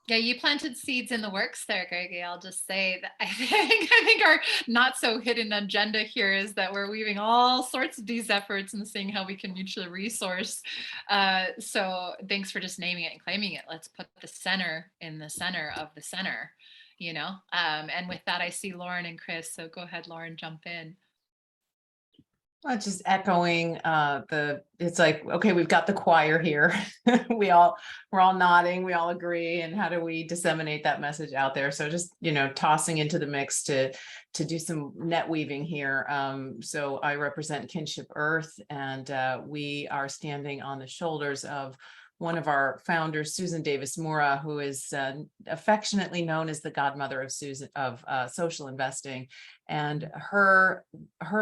Yeah, you planted seeds in the works there, Greggy. I'll just say that I think our not so hidden agenda here is that we're weaving all sorts of these efforts and seeing how we can mutually resource. So thanks for just naming it and claiming it. Let's put the center in the center of the center, you know. And with that, I see Lauren and Chris. So go ahead, Lauren, jump in. Just echoing it's like, okay, we've got the choir here. we're all nodding, we all agree. And how do we disseminate that message out there? So just, tossing into the mix to do some net weaving here. So I represent Kinship Earth, and we are standing on the shoulders of one of our founders, Susan Davis Mora, who is affectionately known as the godmother of social investing. And her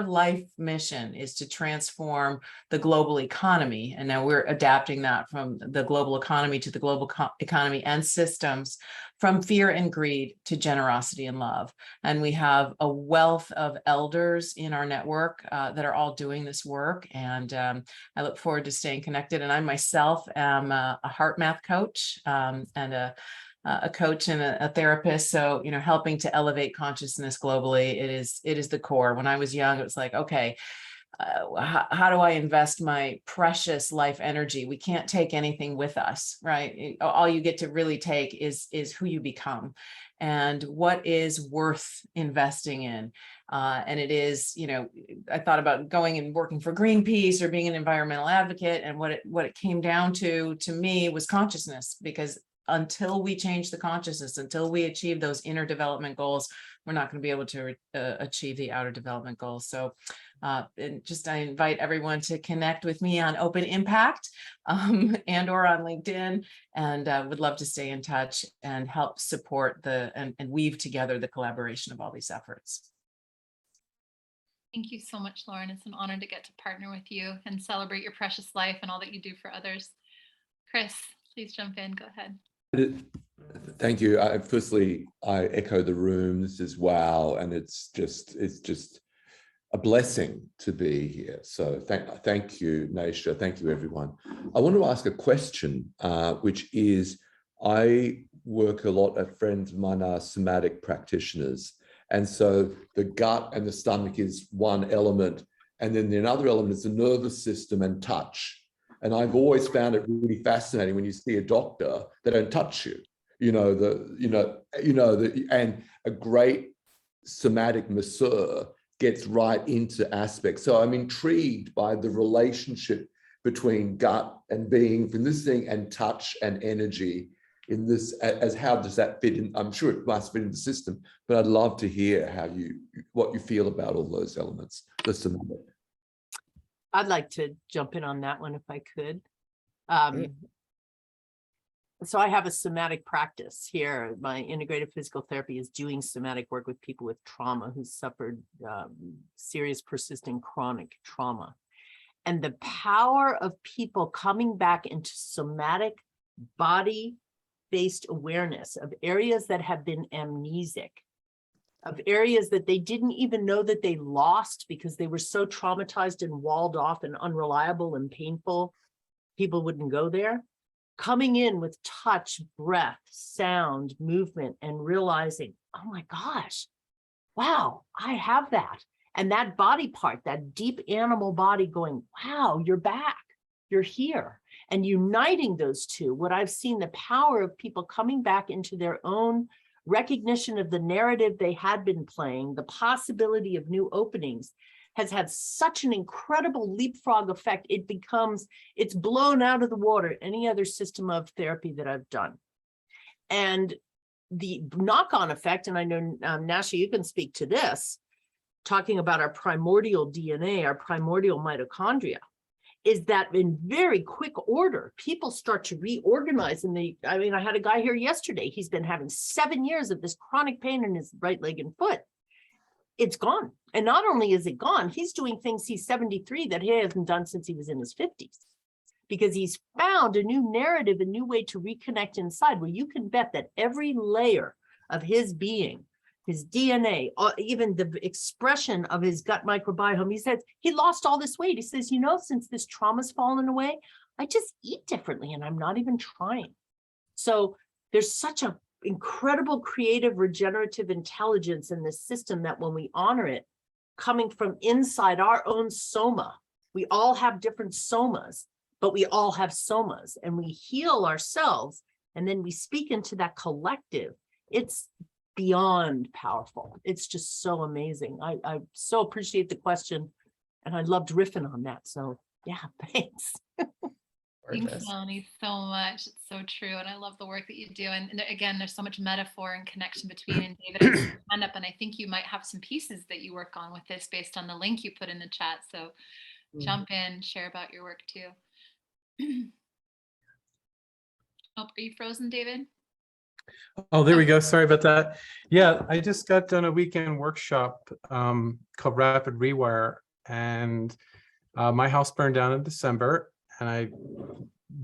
life mission is to transform the global economy. And now we're adapting that from the global economy to the global economy and systems, from fear and greed to generosity and love. And we have a wealth of elders in our network that are all doing this work. And I look forward to staying connected. And I myself am a heart math coach and a coach and a therapist. So, helping to elevate consciousness globally, it is the core. When I was young, it was like, okay, how do I invest my precious life energy? We can't take anything with us, right? All you get to really take is who you become and what is worth investing in. And it is, I thought about going and working for Greenpeace or being an environmental advocate. And what it came down to me was consciousness, because until we change the consciousness, until we achieve those inner development goals, we're not going to be able to achieve the outer development goals. So and I invite everyone to connect with me on Open Impact and or on LinkedIn, and would love to stay in touch and help support and weave together the collaboration of all these efforts. Thank you so much, Lauren. It's an honor to get to partner with you and celebrate your precious life and all that you do for others. Chris, please jump in. Go ahead. Thank you. Firstly, I echo the room. This is wow, and it's just a blessing to be here. So thank you, Nasha. Thank you, everyone. I want to ask a question, which is, I work a lot at friends of mine are somatic practitioners, and so the gut and the stomach is one element, and then another element is the nervous system and touch. And I've always found it really fascinating when you see a doctor, they don't touch you, and a great somatic masseur gets right into aspects. So I'm intrigued by the relationship between gut and being from this thing and touch and energy in this, as how does that fit in? I'm sure it must fit in the system, but I'd love to hear what you feel about all those elements, the somatic. I'd like to jump in on that one if I could. So I have a somatic practice here. My integrative physical therapy is doing somatic work with people with trauma who suffered serious, persistent, chronic trauma. And the power of people coming back into somatic body-based awareness of areas that have been amnesic, of areas that they didn't even know that they lost because they were so traumatized and walled off and unreliable and painful, people wouldn't go there. Coming in with touch, breath, sound, movement, and realizing, oh my gosh, wow, I have that. And that body part, that deep animal body going, wow, you're back, you're here. And uniting those two, what I've seen, the power of people coming back into their own recognition of the narrative they had been playing, the possibility of new openings, has had such an incredible leapfrog effect. It's blown out of the water any other system of therapy that I've done. And the knock-on effect, and I know, Nasha, you can speak to this, talking about our primordial DNA, our primordial mitochondria, is that in very quick order, people start to reorganize. And I had a guy here yesterday, he's been having 7 years of this chronic pain in his right leg and foot. It's gone. And not only is it gone, he's doing things, he's 73, that he hasn't done since he was in his 50s. Because he's found a new narrative, a new way to reconnect inside, where you can bet that every layer of his being, his DNA, even the expression of his gut microbiome, he says he lost all this weight. He says, since this trauma's fallen away, I just eat differently and I'm not even trying. So there's such a incredible creative regenerative intelligence in this system that when we honor it, coming from inside our own soma, we all have different somas, but we all have somas, and we heal ourselves, and then we speak into that collective. It's beyond powerful. It's just so amazing. I so appreciate the question, and I loved riffing on that. So yeah, thanks. Thanks, Melanie, so much. It's so true. And I love the work that you do. And again, there's so much metaphor and connection between. And David, I see your hand up, and I think you might have some pieces that you work on with this based on the link you put in the chat. So jump in, share about your work too. Oh, are you frozen, David? Oh, there we go. Sorry about that. Yeah, I just got done a weekend workshop called Rapid Rewire, and my house burned down in December, and I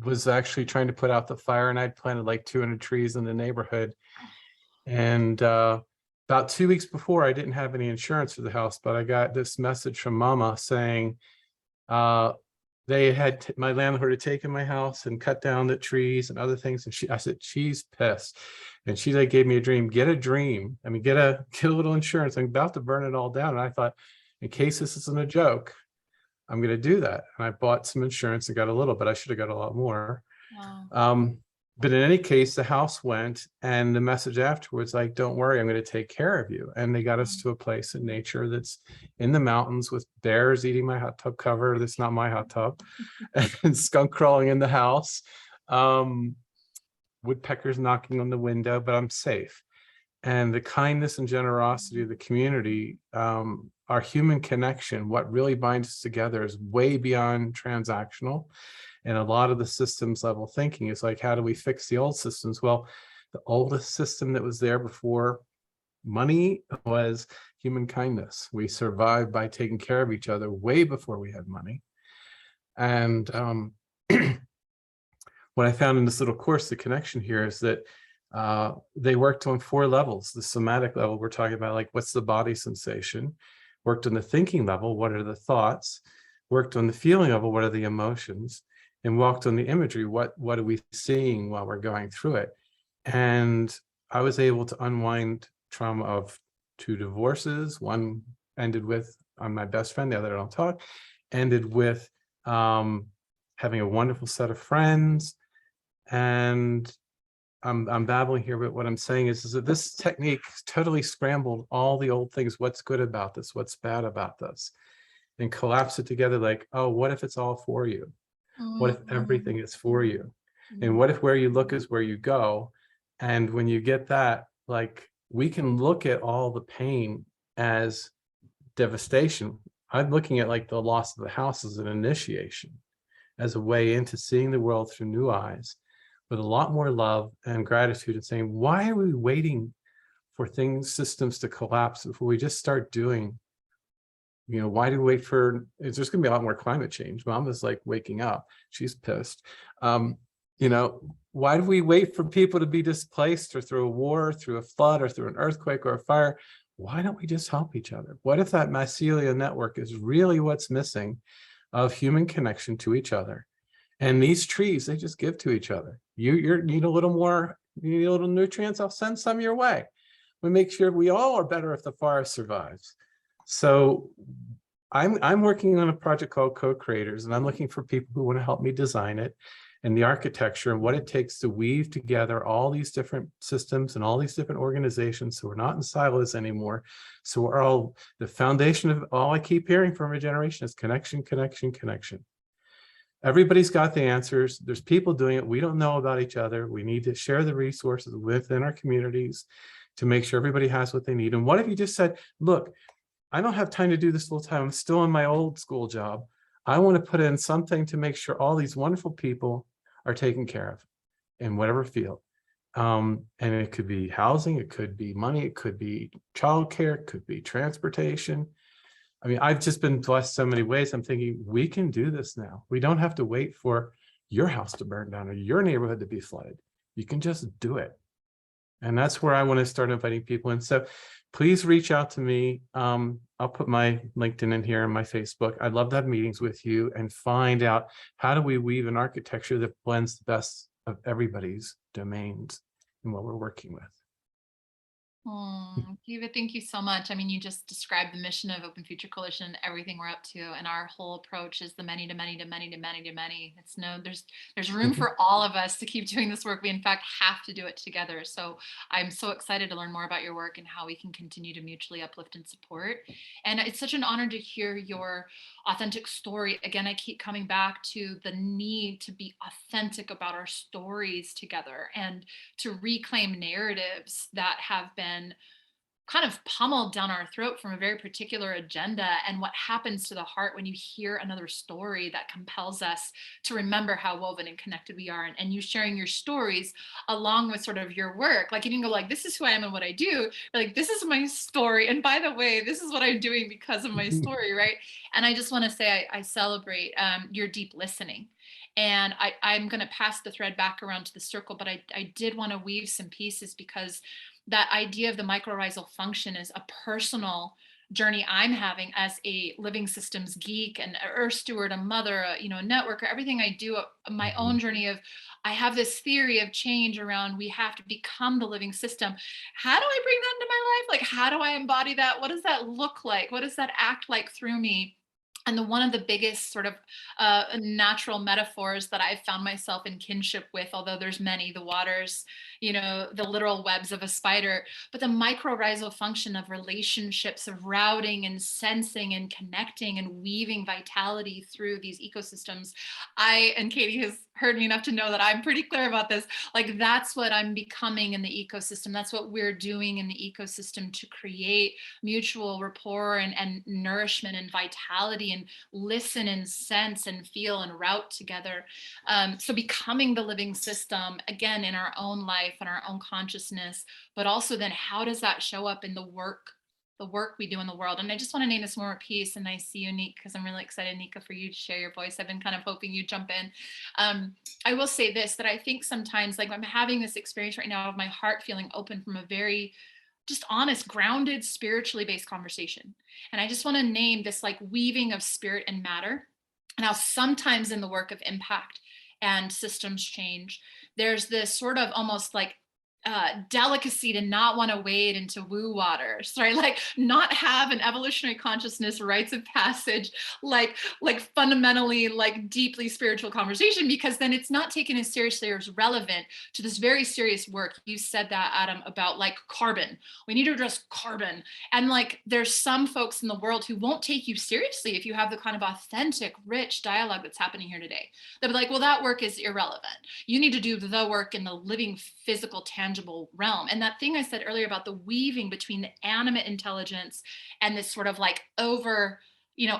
was actually trying to put out the fire, and I'd planted like 200 trees in the neighborhood. And about 2 weeks before, I didn't have any insurance for the house, but I got this message from Mama saying they had my landlord had taken my house and cut down the trees and other things. And I said, she's pissed. And she like gave me a dream, get a dream. I mean, get a little insurance. I'm about to burn it all down. And I thought, in case this isn't a joke, I'm going to do that. And I bought some insurance and got a little, but I should have got a lot more. Wow. But in any case, the house went, and the message afterwards, like, don't worry, I'm going to take care of you. And they got us to a place in nature that's in the mountains with bears eating my hot tub cover. That's not my hot tub. And skunk crawling in the house. Woodpeckers knocking on the window, but I'm safe. And the kindness and generosity of the community, our human connection, what really binds us together is way beyond transactional. And a lot of the systems level thinking is like, how do we fix the old systems? Well, the oldest system that was there before money was human kindness. We survived by taking care of each other way before we had money. And what I found in this little course, the connection here is that they worked on 4 levels. The somatic level, we're talking about like, what's the body sensation? Worked on the thinking level, what are the thoughts? Worked on the feeling level, what are the emotions? And walked on the imagery, what are we seeing while we're going through it? And I was able to unwind trauma of 2 divorces. One ended with, I'm my best friend, the other I don't talk, ended with having a wonderful set of friends. And I'm babbling here, but what I'm saying is that this technique totally scrambled all the old things. What's good about this? What's bad about this? And collapse it together like, oh, what if it's all for you? What if everything is for you? And what if where you look is where you go? And when you get that, like, we can look at all the pain as devastation. I'm looking at like the loss of the house as an initiation, as a way into seeing the world through new eyes, with a lot more love and gratitude, and saying, why are we waiting for systems to collapse before we just start doing? You know, why do we wait for, there's going to be a lot more climate change. Mama's like waking up. She's pissed. You know, why do we wait for people to be displaced, or through a war, through a flood, or through an earthquake or a fire? Why don't we just help each other? What if that mycelial network is really what's missing of human connection to each other? And these trees, they just give to each other. You need a little more, you need a little nutrients, I'll send some your way. We make sure we all are better if the forest survives. So I'm working on a project called Co-Creators, and I'm looking for people who want to help me design it, and the architecture and what it takes to weave together all these different systems and all these different organizations, so we're not in silos anymore. So we're all, the foundation of all I keep hearing from regeneration is connection, connection, connection. Everybody's got the answers. There's people doing it. We don't know about each other. We need to share the resources within our communities to make sure everybody has what they need. And what if you just said, look, I don't have time to do this full time. I'm still in my old school job. I want to put in something to make sure all these wonderful people are taken care of in whatever field. And it could be housing, it could be money, it could be childcare, it could be transportation. I mean, I've just been blessed so many ways. I'm thinking we can do this now. We don't have to wait for your house to burn down or your neighborhood to be flooded. You can just do it. And that's where I want to start inviting people in. So please reach out to me. I'll put my LinkedIn in here and my Facebook. I'd love to have meetings with you and find out, how do we weave an architecture that blends the best of everybody's domains and what we're working with. Kiva, thank you so much. I mean, you just described the mission of Open Future Coalition, everything we're up to, and our whole approach is the many to many to many to many to many. It's there's room for all of us to keep doing this work. We in fact have to do it together. So I'm so excited to learn more about your work and how we can continue to mutually uplift and support. And it's such an honor to hear your authentic story. Again, I keep coming back to the need to be authentic about our stories together and to reclaim narratives that have been kind of pummeled down our throat from a very particular agenda, and what happens to the heart when you hear another story that compels us to remember how woven and connected we are. And you sharing your stories along with sort of your work, like you didn't go like, this is who I am and what I do. You're like, this is my story, and by the way, this is what I'm doing because of my story, right? And I just want to say I celebrate your deep listening. And I'm going to pass the thread back around to the circle, but I did want to weave some pieces, because that idea of the mycorrhizal function is a personal journey I'm having as a living systems geek and earth steward, a mother, a networker, everything I do, my own journey of, I have this theory of change around, we have to become the living system. How do I bring that into my life? Like, how do I embody that? What does that look like? What does that act like through me? And one of the biggest sort of natural metaphors that I've found myself in kinship with, although there's many, the waters, the literal webs of a spider, but the mycorrhizal function of relationships, of routing and sensing and connecting and weaving vitality through these ecosystems. And Katie has heard me enough to know that I'm pretty clear about this. Like, that's what I'm becoming in the ecosystem. That's what we're doing in the ecosystem to create mutual rapport and nourishment and vitality, and listen and sense and feel and route together. So becoming the living system, again, in our own life and our own consciousness, but also then how does that show up in the work we do in the world? And I just want to name this more piece, and I see you, Nika, because I'm really excited, Nika, for you to share your voice. I've been kind of hoping you jump in. I will say this, that I think sometimes, like, I'm having this experience right now of my heart feeling open from a very just honest, grounded, spiritually based conversation. And I just want to name this like weaving of spirit and matter, and how sometimes in the work of impact and systems change, there's this sort of almost like delicacy to not want to wade into woo waters, right? Like, not have an evolutionary consciousness rites of passage, like fundamentally, like deeply spiritual conversation, because then it's not taken as seriously or as relevant to this very serious work. You said that, Adam, about like carbon. We need to address carbon. And like, there's some folks in the world who won't take you seriously if you have the kind of authentic, rich dialogue that's happening here today. They'll be like, well, that work is irrelevant. You need to do the work in the living, physical, tangible realm. And that thing I said earlier about the weaving between the animate intelligence and this sort of like over,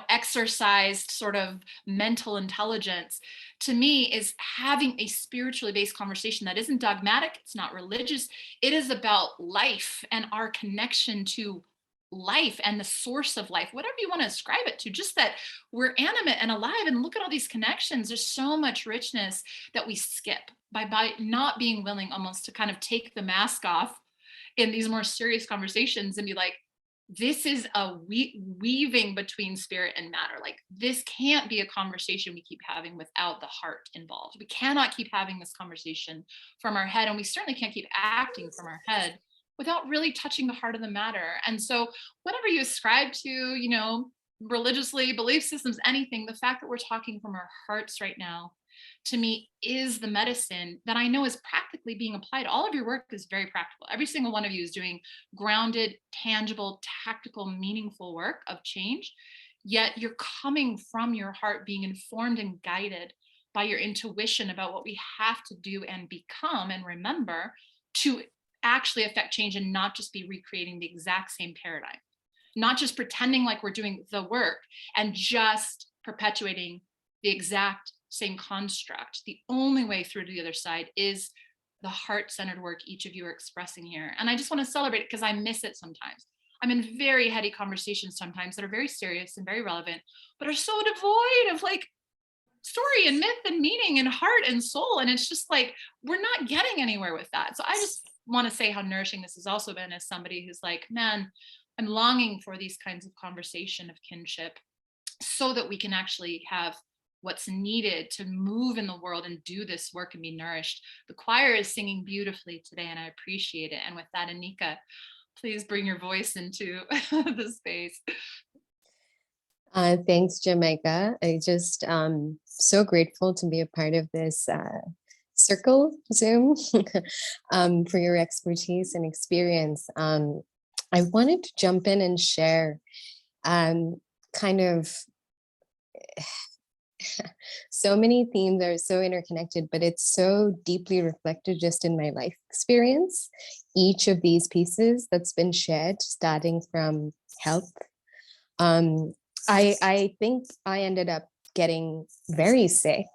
exercised sort of mental intelligence, to me, is having a spiritually based conversation that isn't dogmatic, it's not religious, it is about life and our connection to life and the source of life, whatever you want to ascribe it to, just that we're animate and alive, and look at all these connections. There's so much richness that we skip by not being willing almost to kind of take the mask off in these more serious conversations and be like, this is a weaving between spirit and matter. Like, this can't be a conversation we keep having without the heart involved. We cannot keep having this conversation from our head, and we certainly can't keep acting from our head without really touching the heart of the matter. And so whatever you ascribe to, religiously, belief systems, anything, the fact that we're talking from our hearts right now, to me, is the medicine that I know is practically being applied. All of your work is very practical. Every single one of you is doing grounded, tangible, tactical, meaningful work of change. Yet you're coming from your heart, being informed and guided by your intuition about what we have to do and become and remember to actually affect change, and not just be recreating the exact same paradigm, not just pretending like we're doing the work and just perpetuating the exact same construct. The only way through to the other side is the heart-centered work each of you are expressing here. And I just want to celebrate it because I miss it sometimes. I'm in very heady conversations sometimes that are very serious and very relevant, but are so devoid of like story and myth and meaning and heart and soul. And it's just like, we're not getting anywhere with that. So I just want to say how nourishing this has also been as somebody who's like, man, I'm longing for these kinds of conversation of kinship so that we can actually have what's needed to move in the world and do this work and be nourished. The choir is singing beautifully today, and I appreciate it. And with that, Anika, please bring your voice into the space. Thanks, Jamaica. I just so grateful to be a part of this circle Zoom for your expertise and experience. I wanted to jump in and share kind of so many themes are so interconnected, but it's so deeply reflected just in my life experience. Each of these pieces that's been shared, starting from health. I think I ended up getting very sick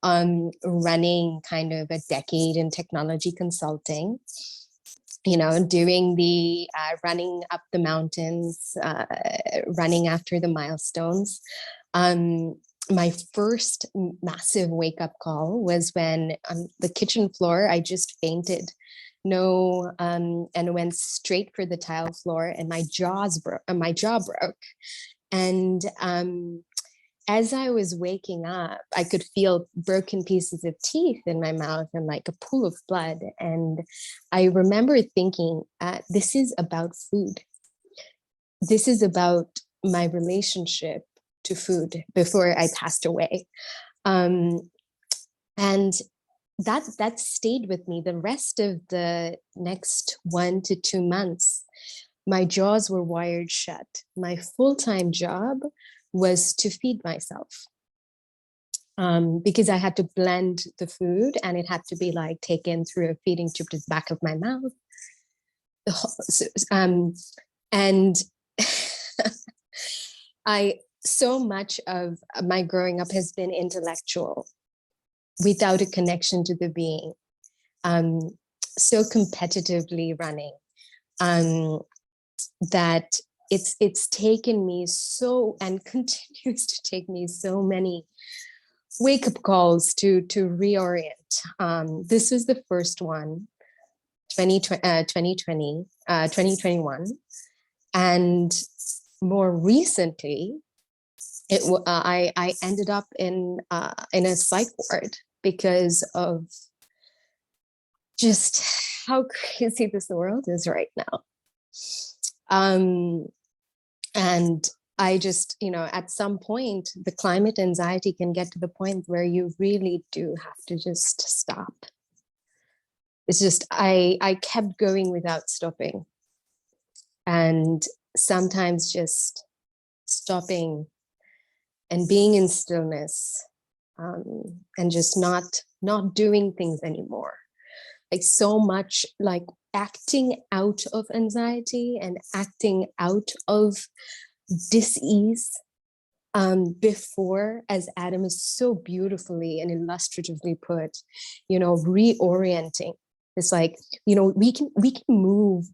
running kind of a decade in technology consulting, you know, doing the running up the mountains, running after the milestones. My first massive wake up call was when on the kitchen floor, I just fainted. And went straight for the tile floor, and my jaw broke. And as I was waking up, I could feel broken pieces of teeth in my mouth and like a pool of blood. And I remember thinking, this is about food. This is about my relationship to food before I passed away. And that stayed with me the rest of the next 1 to 2 months. My jaws were wired shut. My full-time job was to feed myself because I had to blend the food, and it had to be like taken through a feeding tube to the back of my mouth. And so much of my growing up has been intellectual, without a connection to the being, so competitively running, that it's taken me so, and continues to take me so many wake-up calls to reorient. This was the first one, 2021, and more recently, I ended up in a psych ward because of just how crazy this world is right now. And I just, you know, at some point, the climate anxiety can get to the point where you really do have to just stop. It's just, I kept going without stopping. And sometimes just stopping and being in stillness, and just not doing things anymore. Like so much like acting out of anxiety and acting out of dis-ease before, as Adam has so beautifully and illustratively put, you know, reorienting. It's like, you know, we can move.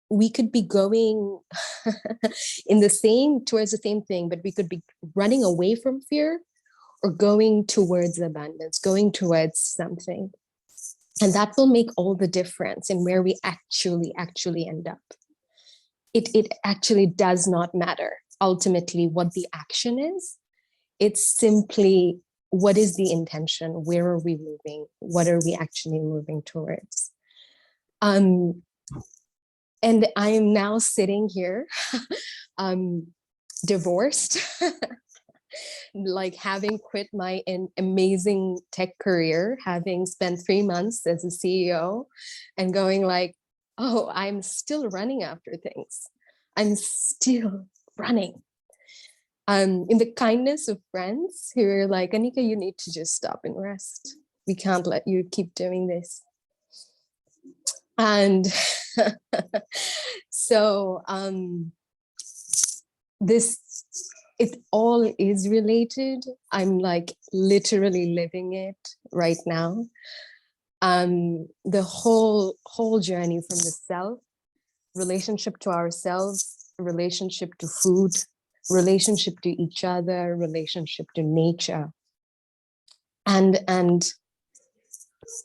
We could be going towards the same thing, but we could be running away from fear or going towards abundance, going towards something. And that will make all the difference in where we actually end up. It actually does not matter ultimately what the action is. It's simply, what is the intention? Where are we moving? What are we actually moving towards? And I am now sitting here, divorced, like having quit my amazing tech career, having spent 3 months as a CEO, and going like, oh, I'm still running after things. I'm still running. In the kindness of friends who are like, Anika, you need to just stop and rest. We can't let you keep doing this. And so it all is related. I'm like literally living it right now. The whole journey from the self, relationship to ourselves, relationship to food, relationship to each other, relationship to nature. And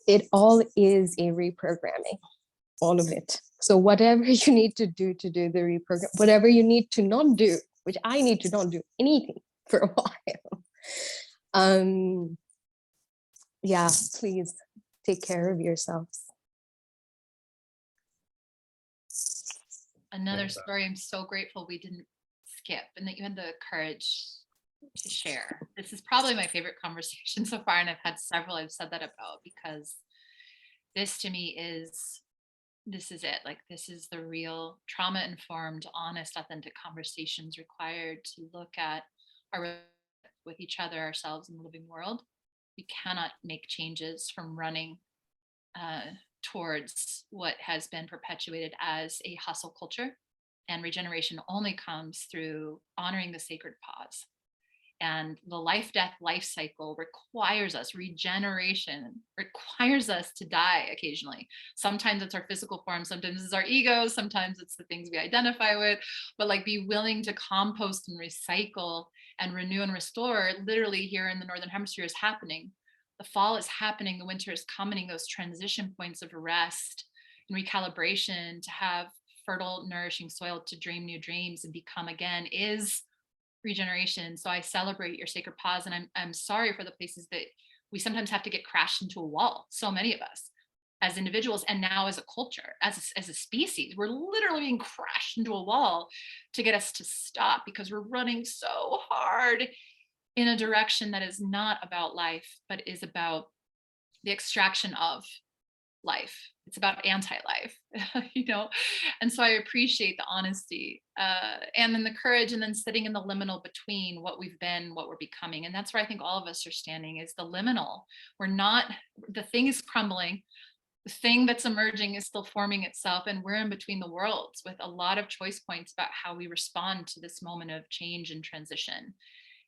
it all is a reprogramming, all of it. So whatever you need to do the reprogram, whatever you need to not do, which I need to not do anything for a while, Yeah, please take care of yourselves. Another story I'm so grateful we didn't skip and that you had the courage to share. This is probably my favorite conversation so far, and I've had several I've said that about, because this to me is, this is it. Like, this is the real trauma-informed, honest, authentic conversations required to look at our relationship with each other, ourselves, and the living world. We cannot make changes from running towards what has been perpetuated as a hustle culture. And regeneration only comes through honoring the sacred pause. And the life-death life cycle requires us, regeneration requires us to die occasionally. Sometimes it's our physical form, sometimes it's our ego, sometimes it's the things we identify with, but like, be willing to compost and recycle and renew and restore. Literally here in the Northern Hemisphere is happening. The fall is happening, the winter is coming, those transition points of rest and recalibration to have fertile, nourishing soil to dream new dreams and become again is regeneration. So I celebrate your sacred pause, and I'm sorry for the places that we sometimes have to get crashed into a wall. So many of us as individuals, and now as a culture, as a species, we're literally being crashed into a wall to get us to stop, because we're running so hard in a direction that is not about life, but is about the extraction of life. It's about anti-life, you know? And so I appreciate the honesty and then the courage, and then sitting in the liminal between what we've been, what we're becoming. And that's where I think all of us are standing, is the liminal. We're not, the thing is crumbling. The thing that's emerging is still forming itself. And we're in between the worlds with a lot of choice points about how we respond to this moment of change and transition.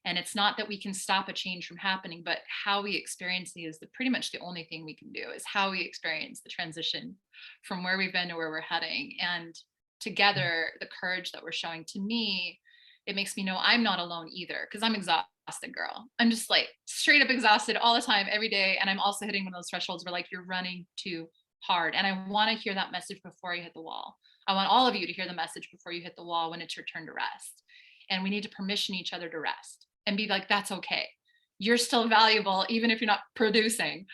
And it's not that we can stop a change from happening, but how we experience it is pretty much the only thing we can do, is how we experience the transition from where we've been to where we're heading. And together, the courage that we're showing, to me, it makes me know I'm not alone either, because I'm exhausted, girl. I'm just like straight up exhausted all the time, every day. And I'm also hitting one of those thresholds where like, you're running too hard. And I want to hear that message before you hit the wall. I want all of you to hear the message before you hit the wall, when it's your turn to rest. And we need to permission each other to rest and be like, that's okay. You're still valuable, even if you're not producing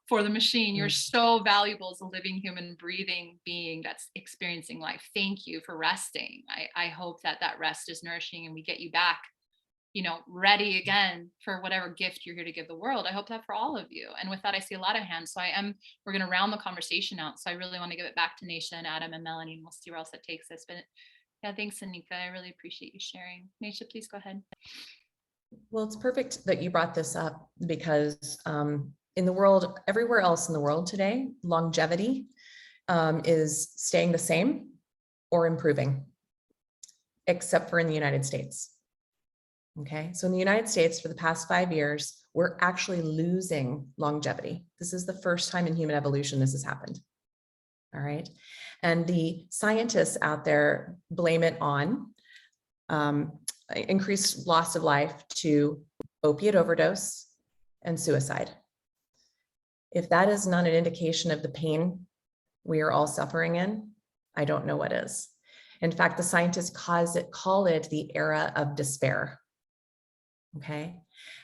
for the machine. You're so valuable as a living human breathing being that's experiencing life. Thank you for resting. I hope that that rest is nourishing and we get you back, you know, ready again for whatever gift you're here to give the world. I hope that for all of you. And with that, I see a lot of hands. So we're going to round the conversation out. So I really want to give it back to Nasha and Adam and Melanie, and we'll see where else it takes us. But yeah, thanks, Anika. I really appreciate you sharing. Nasha, please go ahead. Well, it's perfect that you brought this up, because in the world, everywhere else in the world today, longevity is staying the same or improving, except for in the United States. Okay, so in the United States, for the past 5 years, we're actually losing longevity. This is the first time in human evolution this has happened. All right, and the scientists out there blame it on increased loss of life to opiate overdose and suicide. If that is not an indication of the pain we are all suffering in, I don't know what is. In fact, the scientists call it the era of despair. Okay.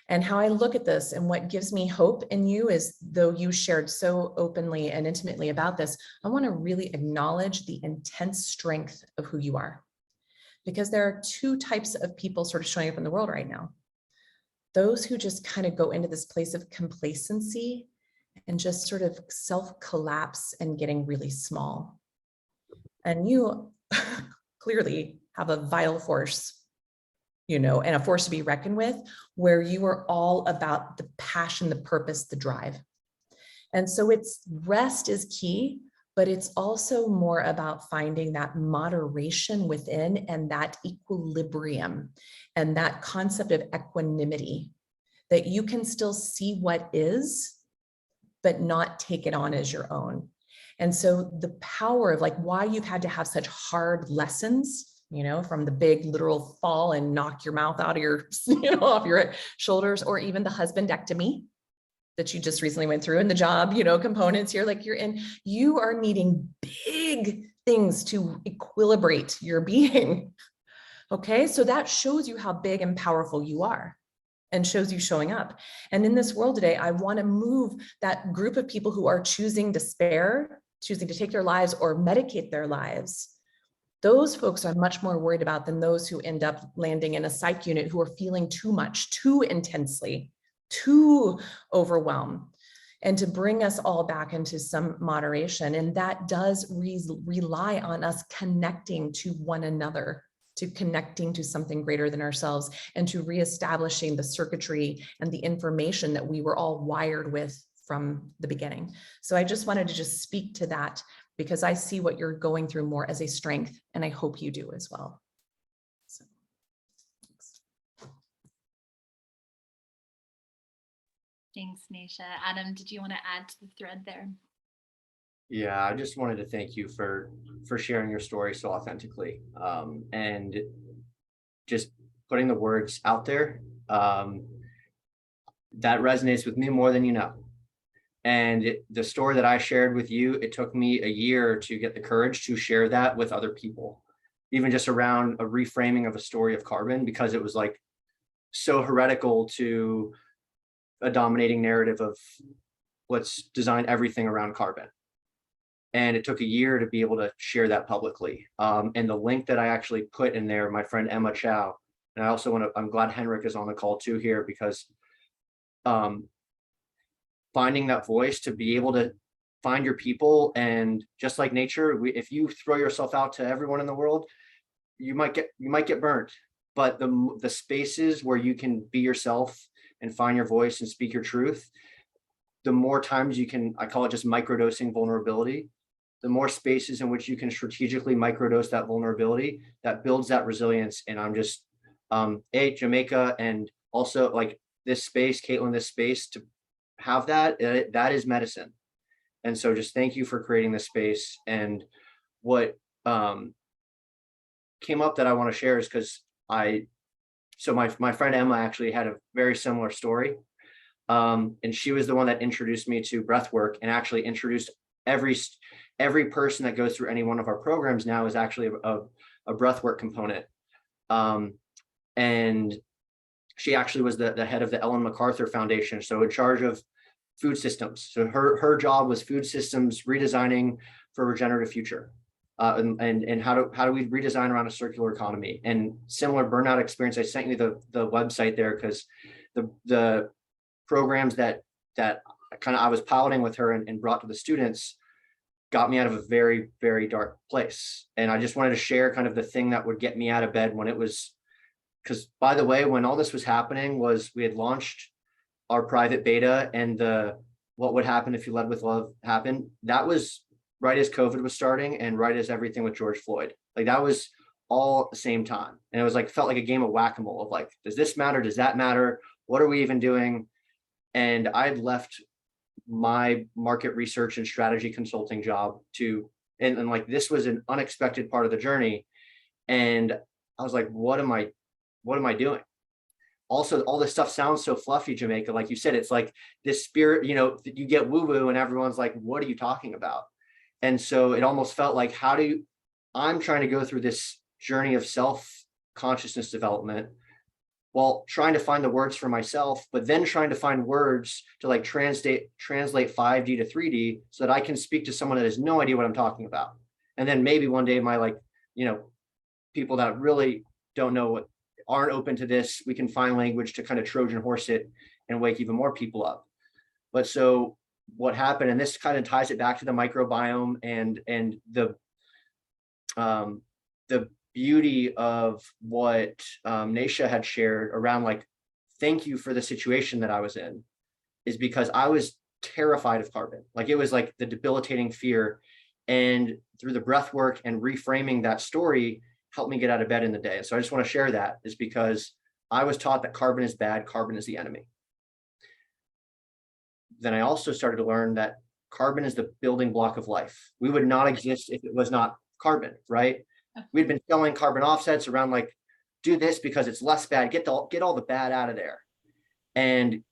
And how I look at this and what gives me hope in you is, though you shared so openly and intimately about this, I want to really acknowledge the intense strength of who you are. Because there are two types of people sort of showing up in the world right now. Those who just kind of go into this place of complacency and just sort of self-collapse and getting really small. And you clearly have a vital force, you know, and a force to be reckoned with, where you are all about the passion, the purpose, the drive. And so rest is key, but it's also more about finding that moderation within and that equilibrium and that concept of equanimity, that you can still see what is, but not take it on as your own. And so the power of like why you've had to have such hard lessons, you know, from the big literal fall and knock your mouth out of your, you know, off your shoulders, or even the husbandectomy that you just recently went through, and the job, you know, components here, like you are needing big things to equilibrate your being. Okay. So that shows you how big and powerful you are. and shows you showing up. And in this world today, I want to move that group of people who are choosing despair, choosing to take their lives or medicate their lives. Those folks are much more worried about than those who end up landing in a psych unit who are feeling too much, too intensely, too overwhelmed. And to bring us all back into some moderation. And that does rely on us connecting to one another, to connecting to something greater than ourselves, and to reestablishing the circuitry and the information that we were all wired with from the beginning. So I just wanted to just speak to that, because I see what you're going through more as a strength, and I hope you do as well. So, thanks, Nasha. Adam, did you want to add to the thread there? Yeah, I just wanted to thank you for sharing your story so authentically, and just putting the words out there. That resonates with me more than you know. And the story that I shared with you, it took me a year to get the courage to share that with other people, even just around a reframing of a story of carbon, because it was like so heretical to a dominating narrative of let's design everything around carbon. And it took a year to be able to share that publicly. And the link that I actually put in there, my friend Emma Chow, and I also want to, I'm glad Henrik is on the call too here, because finding that voice to be able to find your people, and just like nature, if you throw yourself out to everyone in the world, you might get burnt. But the spaces where you can be yourself and find your voice and speak your truth, the more times you can, I call it just microdosing vulnerability, the more spaces in which you can strategically microdose that vulnerability, that builds that resilience. And I'm just, Jamaica, and also like this space, Caitlin, this space to have that is medicine. And so just thank you for creating this space. And what came up that I want to share is because my friend Emma actually had a very similar story. And she was the one that introduced me to breath work, and actually introduced every person that goes through any one of our programs now is actually a breath work component. And she actually was the head of the Ellen MacArthur Foundation, so in charge of food systems. So her job was food systems redesigning for a regenerative future, and how do we redesign around a circular economy. And similar burnout experience. I sent you the website there because the programs that kind of I was piloting with her and brought to the students got me out of a very, very dark place. And I just wanted to share kind of the thing that would get me out of bed when it was, because by the way, when all this was happening was we had launched our private beta, and what would happen if you led with love happened. That was right as COVID was starting and right as everything with George Floyd. Like that was all at the same time. And it was like, felt like a game of whack-a-mole of like, does this matter? Does that matter? What are we even doing? And I'd left my market research and strategy consulting job and like, this was an unexpected part of the journey. And I was like, what am I doing? Also, all this stuff sounds so fluffy, Jamaica. Like you said, it's like this spirit, you get woo-woo and everyone's like, what are you talking about? And so it almost felt like, I'm trying to go through this journey of self-consciousness development while trying to find the words for myself, but then trying to find words to like translate 5D to 3D so that I can speak to someone that has no idea what I'm talking about. And then maybe one day my people that really don't know aren't open to this, we can find language to kind of Trojan horse it and wake even more people up. But so what happened, and this kind of ties it back to the microbiome and the beauty of what Nasha had shared around like, thank you for the situation that I was in, is because I was terrified of carbon. Like it was like the debilitating fear. And through the breath work and reframing that story helped me get out of bed in the day. So I just want to share that, is because I was taught that carbon is bad, carbon is the enemy. Then I also started to learn that carbon is the building block of life. We would not exist if it was not carbon, right? We'd been selling carbon offsets around like, do this because it's less bad, get all the bad out of there. And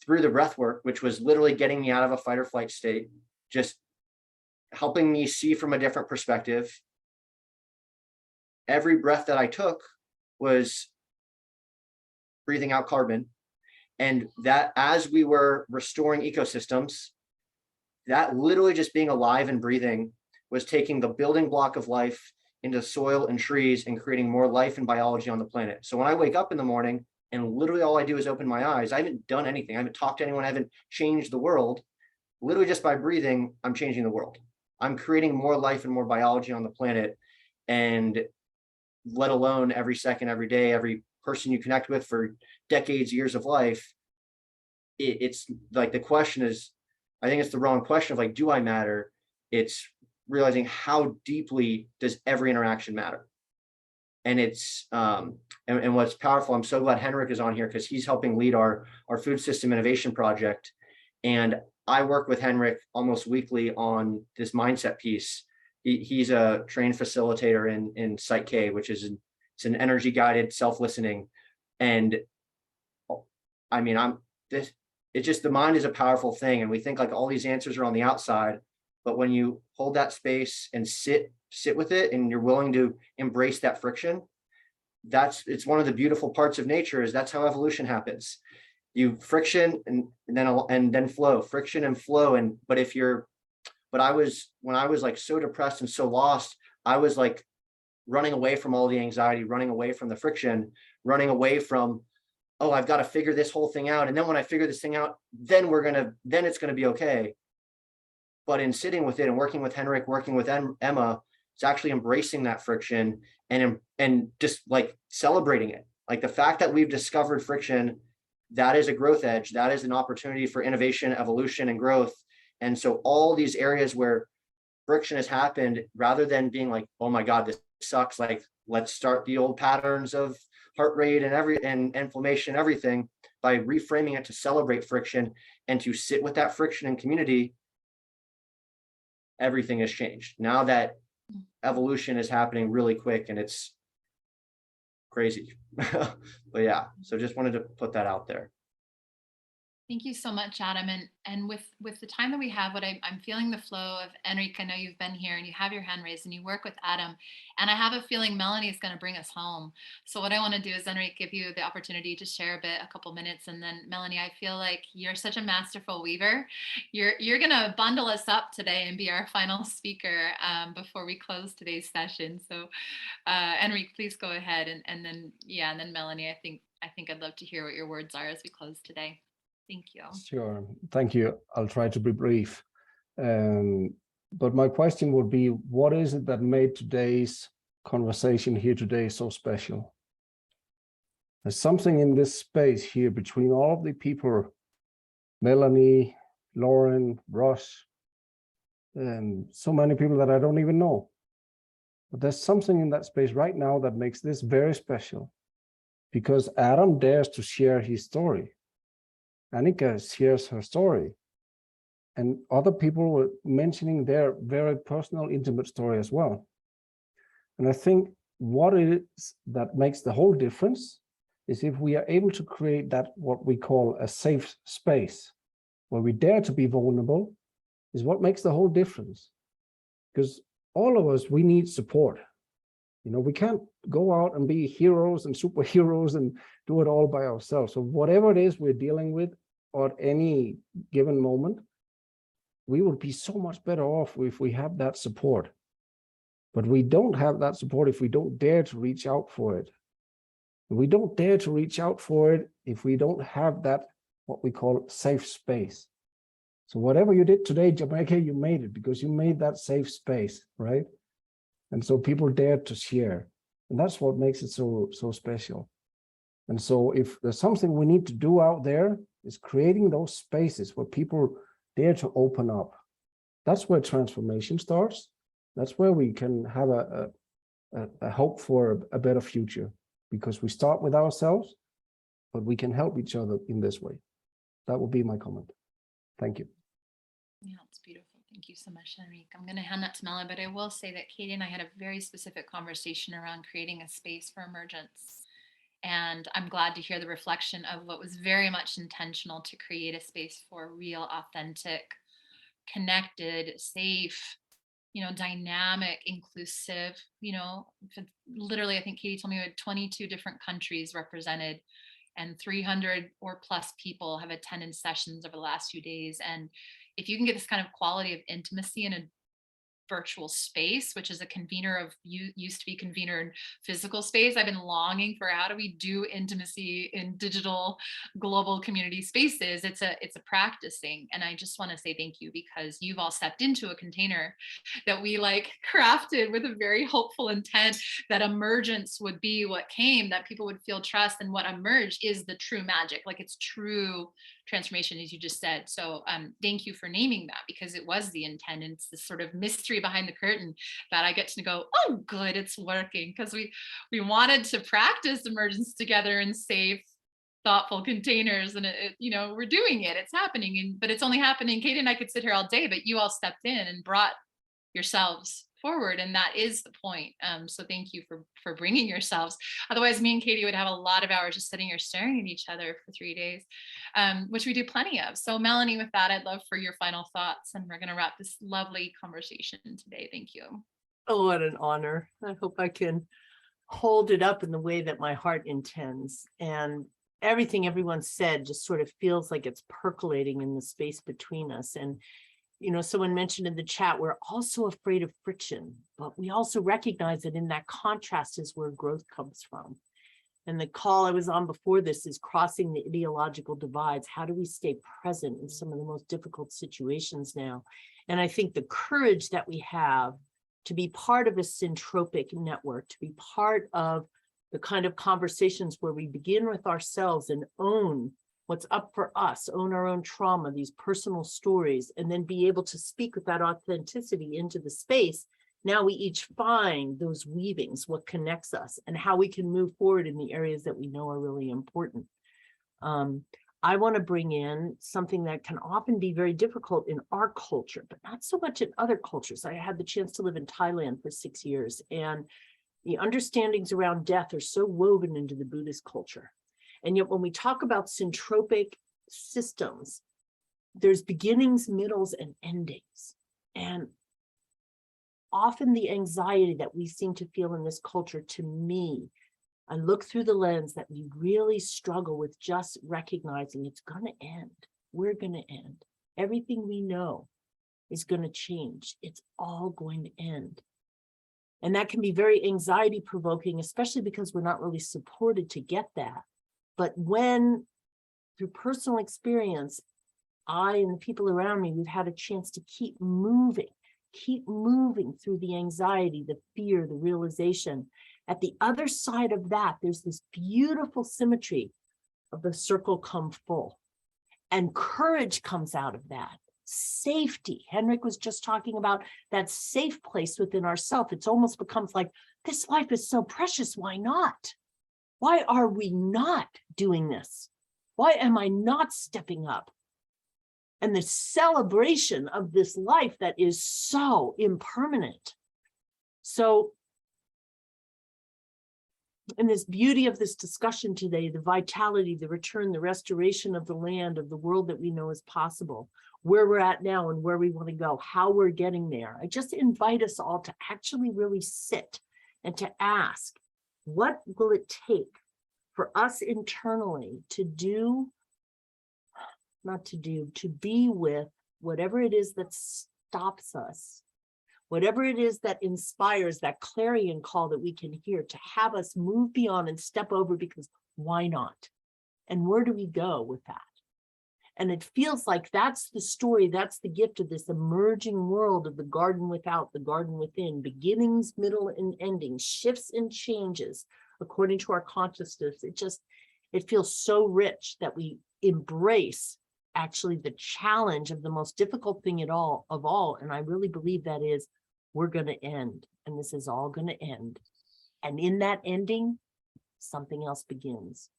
through the breath work, which was literally getting me out of a fight or flight state, just helping me see from a different perspective, every breath that I took was breathing out carbon. And that as we were restoring ecosystems, that literally just being alive and breathing was taking the building block of life into soil and trees and creating more life and biology on the planet. So when I wake up in the morning and literally all I do is open my eyes, I haven't done anything. I haven't talked to anyone. I haven't changed the world. Literally just by breathing, I'm changing the world. I'm creating more life and more biology on the planet. And let alone every second, every day, every person you connect with for decades, years of life. It's like, the question is, I think it's the wrong question of like, do I matter? It's realizing how deeply does every interaction matter? And it's, and what's powerful, I'm so glad Henrik is on here because he's helping lead our food system innovation project. And I work with Henrik almost weekly on this mindset piece. He's a trained facilitator in Psych K, which is it's an energy guided self-listening. And I mean, it's just, the mind is a powerful thing. And we think like all these answers are on the outside, but when you hold that space and sit with it, and you're willing to embrace that friction, it's one of the beautiful parts of nature. Is that's how evolution happens. You friction and then flow, friction and flow. And but when I was like so depressed and so lost, I was like running away from all the anxiety, running away from the friction, running away from, oh, I've got to figure this whole thing out. And then when I figure this thing out, then it's going to be okay. But in sitting with it and working with Henrik, working with Emma, it's actually embracing that friction and just like celebrating it. Like the fact that we've discovered friction, that is a growth edge. That is an opportunity for innovation, evolution, and growth. And so all these areas where friction has happened, rather than being like, oh my God, this sucks, like let's start the old patterns of heart rate and inflammation, everything, by reframing it to celebrate friction and to sit with that friction in community, everything has changed. Now that evolution is happening really quick and it's crazy. But yeah, so just wanted to put that out there. Thank you so much, Adam. And with the time that we have, I'm feeling the flow of Enrique. I know you've been here and you have your hand raised and you work with Adam. And I have a feeling Melanie is going to bring us home. So what I want to do is, Enrique, give you the opportunity to share a couple minutes. And then Melanie, I feel like you're such a masterful weaver. You're going to bundle us up today and be our final speaker before we close today's session. So Enrique, please go ahead. And then Melanie, I think I'd love to hear what your words are as we close today. Thank you. Sure. Thank you. I'll try to be brief. But my question would be, what is it that made today's conversation here today so special? There's something in this space here between all of the people, Melanie, Lauren, Ross, and so many people that I don't even know. But there's something in that space right now that makes this very special, because Adam dares to share his story. Annika shares her story, and other people were mentioning their very personal, intimate story as well. And I think what it is that makes the whole difference is if we are able to create that, what we call a safe space, where we dare to be vulnerable, is what makes the whole difference. Because all of us, we need support. You know, we can't go out and be heroes and superheroes and do it all by ourselves. So whatever it is we're dealing with at any given moment, we would be so much better off if we have that support. But we don't have that support if we don't dare to reach out for it. And we don't dare to reach out for it if we don't have that, what we call safe space. So whatever you did today, Jamaica, you made it because you made that safe space, right? And so people dared to share. And that's what makes it so special. And so if there's something we need to do out there, is creating those spaces where people dare to open up. That's where transformation starts. That's where we can have a hope for a better future, because we start with ourselves, but we can help each other in this way. That would be my comment. Thank you. Yeah, it's beautiful. Thank you so much, Enrique. I'm going to hand that to Melanie, but I will say that Katie and I had a very specific conversation around creating a space for emergence. And I'm glad to hear the reflection of what was very much intentional to create a space for real, authentic, connected, safe, dynamic, inclusive, literally, I think Katie told me we had 22 different countries represented, and 300 or plus people have attended sessions over the last few days. And if you can get this kind of quality of intimacy in a virtual space, which is a convener of used to be convener in physical space. I've been longing for, how do we do intimacy in digital global community spaces? It's a practicing. And I just want to say thank you, because you've all stepped into a container that we like crafted with a very hopeful intent that emergence would be what came, that people would feel trust, and what emerged is the true magic. Like, it's true transformation, as you just said. So thank you for naming that, because it was the intent, and it's this sort of mystery behind the curtain that I get to go, oh, good, it's working, because we wanted to practice emergence together in safe, thoughtful containers, and we're doing it, it's happening, but it's only happening. Katie and I could sit here all day, but you all stepped in and brought yourselves forward, and that is the point. So thank you for bringing yourselves. Otherwise, me and Katie would have a lot of hours just sitting here staring at each other for 3 days, which we do plenty of. So Melanie, with that, I'd love for your final thoughts, and we're going to wrap this lovely conversation today. Thank you. Oh, what an honor. I hope I can hold it up in the way that my heart intends. And everything everyone said just sort of feels like it's percolating in the space between us. And someone mentioned in the chat, we're also afraid of friction, but we also recognize that in that contrast is where growth comes from. And the call I was on before this is crossing the ideological divides. How do we stay present in some of the most difficult situations now? And I think the courage that we have to be part of a syntropic network, to be part of the kind of conversations where we begin with ourselves and own what's up for us, own our own trauma, these personal stories, and then be able to speak with that authenticity into the space. Now we each find those weavings, what connects us, and how we can move forward in the areas that we know are really important. I want to bring in something that can often be very difficult in our culture, but not so much in other cultures. I had the chance to live in Thailand for 6 years, and the understandings around death are so woven into the Buddhist culture. And yet when we talk about syntropic systems, there's beginnings, middles, and endings. And often the anxiety that we seem to feel in this culture, to me, I look through the lens that we really struggle with just recognizing it's going to end. We're going to end. Everything we know is going to change. It's all going to end. And that can be very anxiety provoking, especially because we're not really supported to get that. But when, through personal experience, I and the people around me, we've had a chance to keep moving through the anxiety, the fear, the realization. At the other side of that, there's this beautiful symmetry of the circle come full. And courage comes out of that. Safety. Henrik was just talking about that safe place within ourselves. It's almost becomes like, this life is so precious, why not? Why are we not doing this? Why am I not stepping up? And the celebration of this life that is so impermanent. So, in this beauty of this discussion today, the vitality, the return, the restoration of the land, of the world that we know is possible, where we're at now and where we want to go, how we're getting there. I just invite us all to actually really sit and to ask, what will it take for us internally to be with whatever it is that stops us, whatever it is that inspires that clarion call that we can hear, to have us move beyond and step over, because why not? And where do we go with that? And it feels like that's the story, that's the gift of this emerging world of the garden without, the garden within, beginnings, middle, and endings, shifts and changes according to our consciousness. It feels so rich that we embrace actually the challenge of the most difficult thing of all. And I really believe that is, we're going to end, and this is all going to end. And in that ending, something else begins.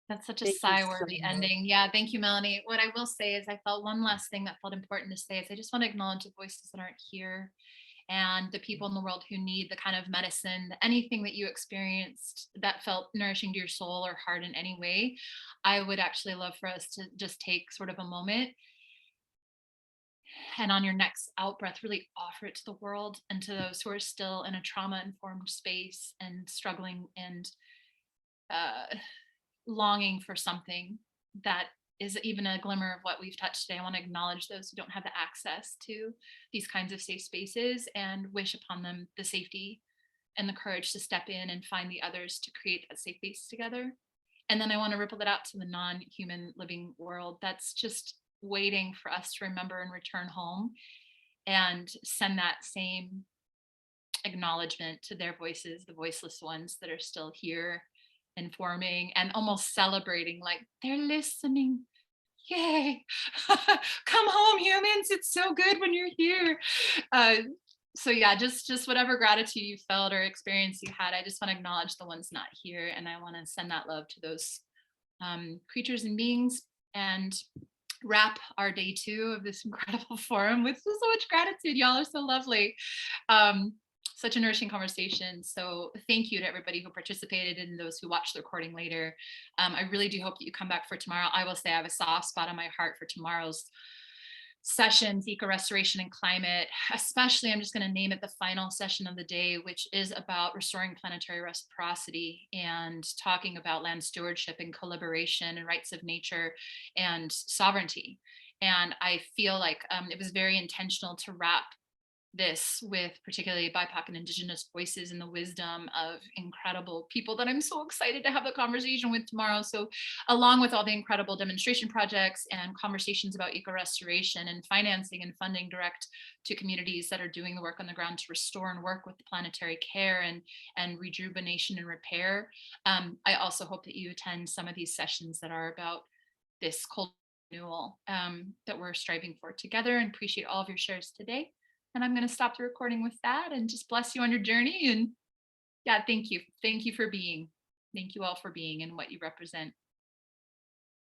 That's such a sigh-worthy ending. Yeah, thank you, Melanie. What I will say is, I felt one last thing that felt important to say is, I just want to acknowledge the voices that aren't here, and the people in the world who need the kind of medicine, anything that you experienced that felt nourishing to your soul or heart in any way. I would actually love for us to just take sort of a moment And on your next out breath, really offer it to the world and to those who are still in a trauma-informed space and struggling and longing for something that is even a glimmer of what we've touched today. I want to acknowledge those who don't have the access to these kinds of safe spaces and wish upon them the safety and the courage to step in and find the others to create that safe space together. And then I want to ripple that out to the non-human living world that's just waiting for us to remember and return home, and send that same acknowledgement to their voices, the voiceless ones that are still here, informing and almost celebrating, like they're listening. Yay. Come home, humans. It's so good when you're here. So yeah, just whatever gratitude you felt or experience you had, I just want to acknowledge the ones not here, and I want to send that love to those creatures and beings, and wrap our day 2 of this incredible forum with so much gratitude. Y'all are so lovely. Such a nourishing conversation. So thank you to everybody who participated and those who watch the recording later. I really do hope that you come back for tomorrow. I will say I have a soft spot on my heart for tomorrow's sessions, eco restoration and climate, especially I'm just going to name it the final session of the day, which is about restoring planetary reciprocity and talking about land stewardship and collaboration and rights of nature and sovereignty. And I feel like it was very intentional to wrap this with particularly BIPOC and Indigenous voices and the wisdom of incredible people that I'm so excited to have the conversation with tomorrow. So along with all the incredible demonstration projects and conversations about eco-restoration and financing and funding direct to communities that are doing the work on the ground to restore and work with the planetary care and rejuvenation and repair, I also hope that you attend some of these sessions that are about this cultural renewal that we're striving for together, and appreciate all of your shares today. And I'm going to stop the recording with that and just bless you on your journey. And yeah, thank you. Thank you for being. Thank you all for being and what you represent.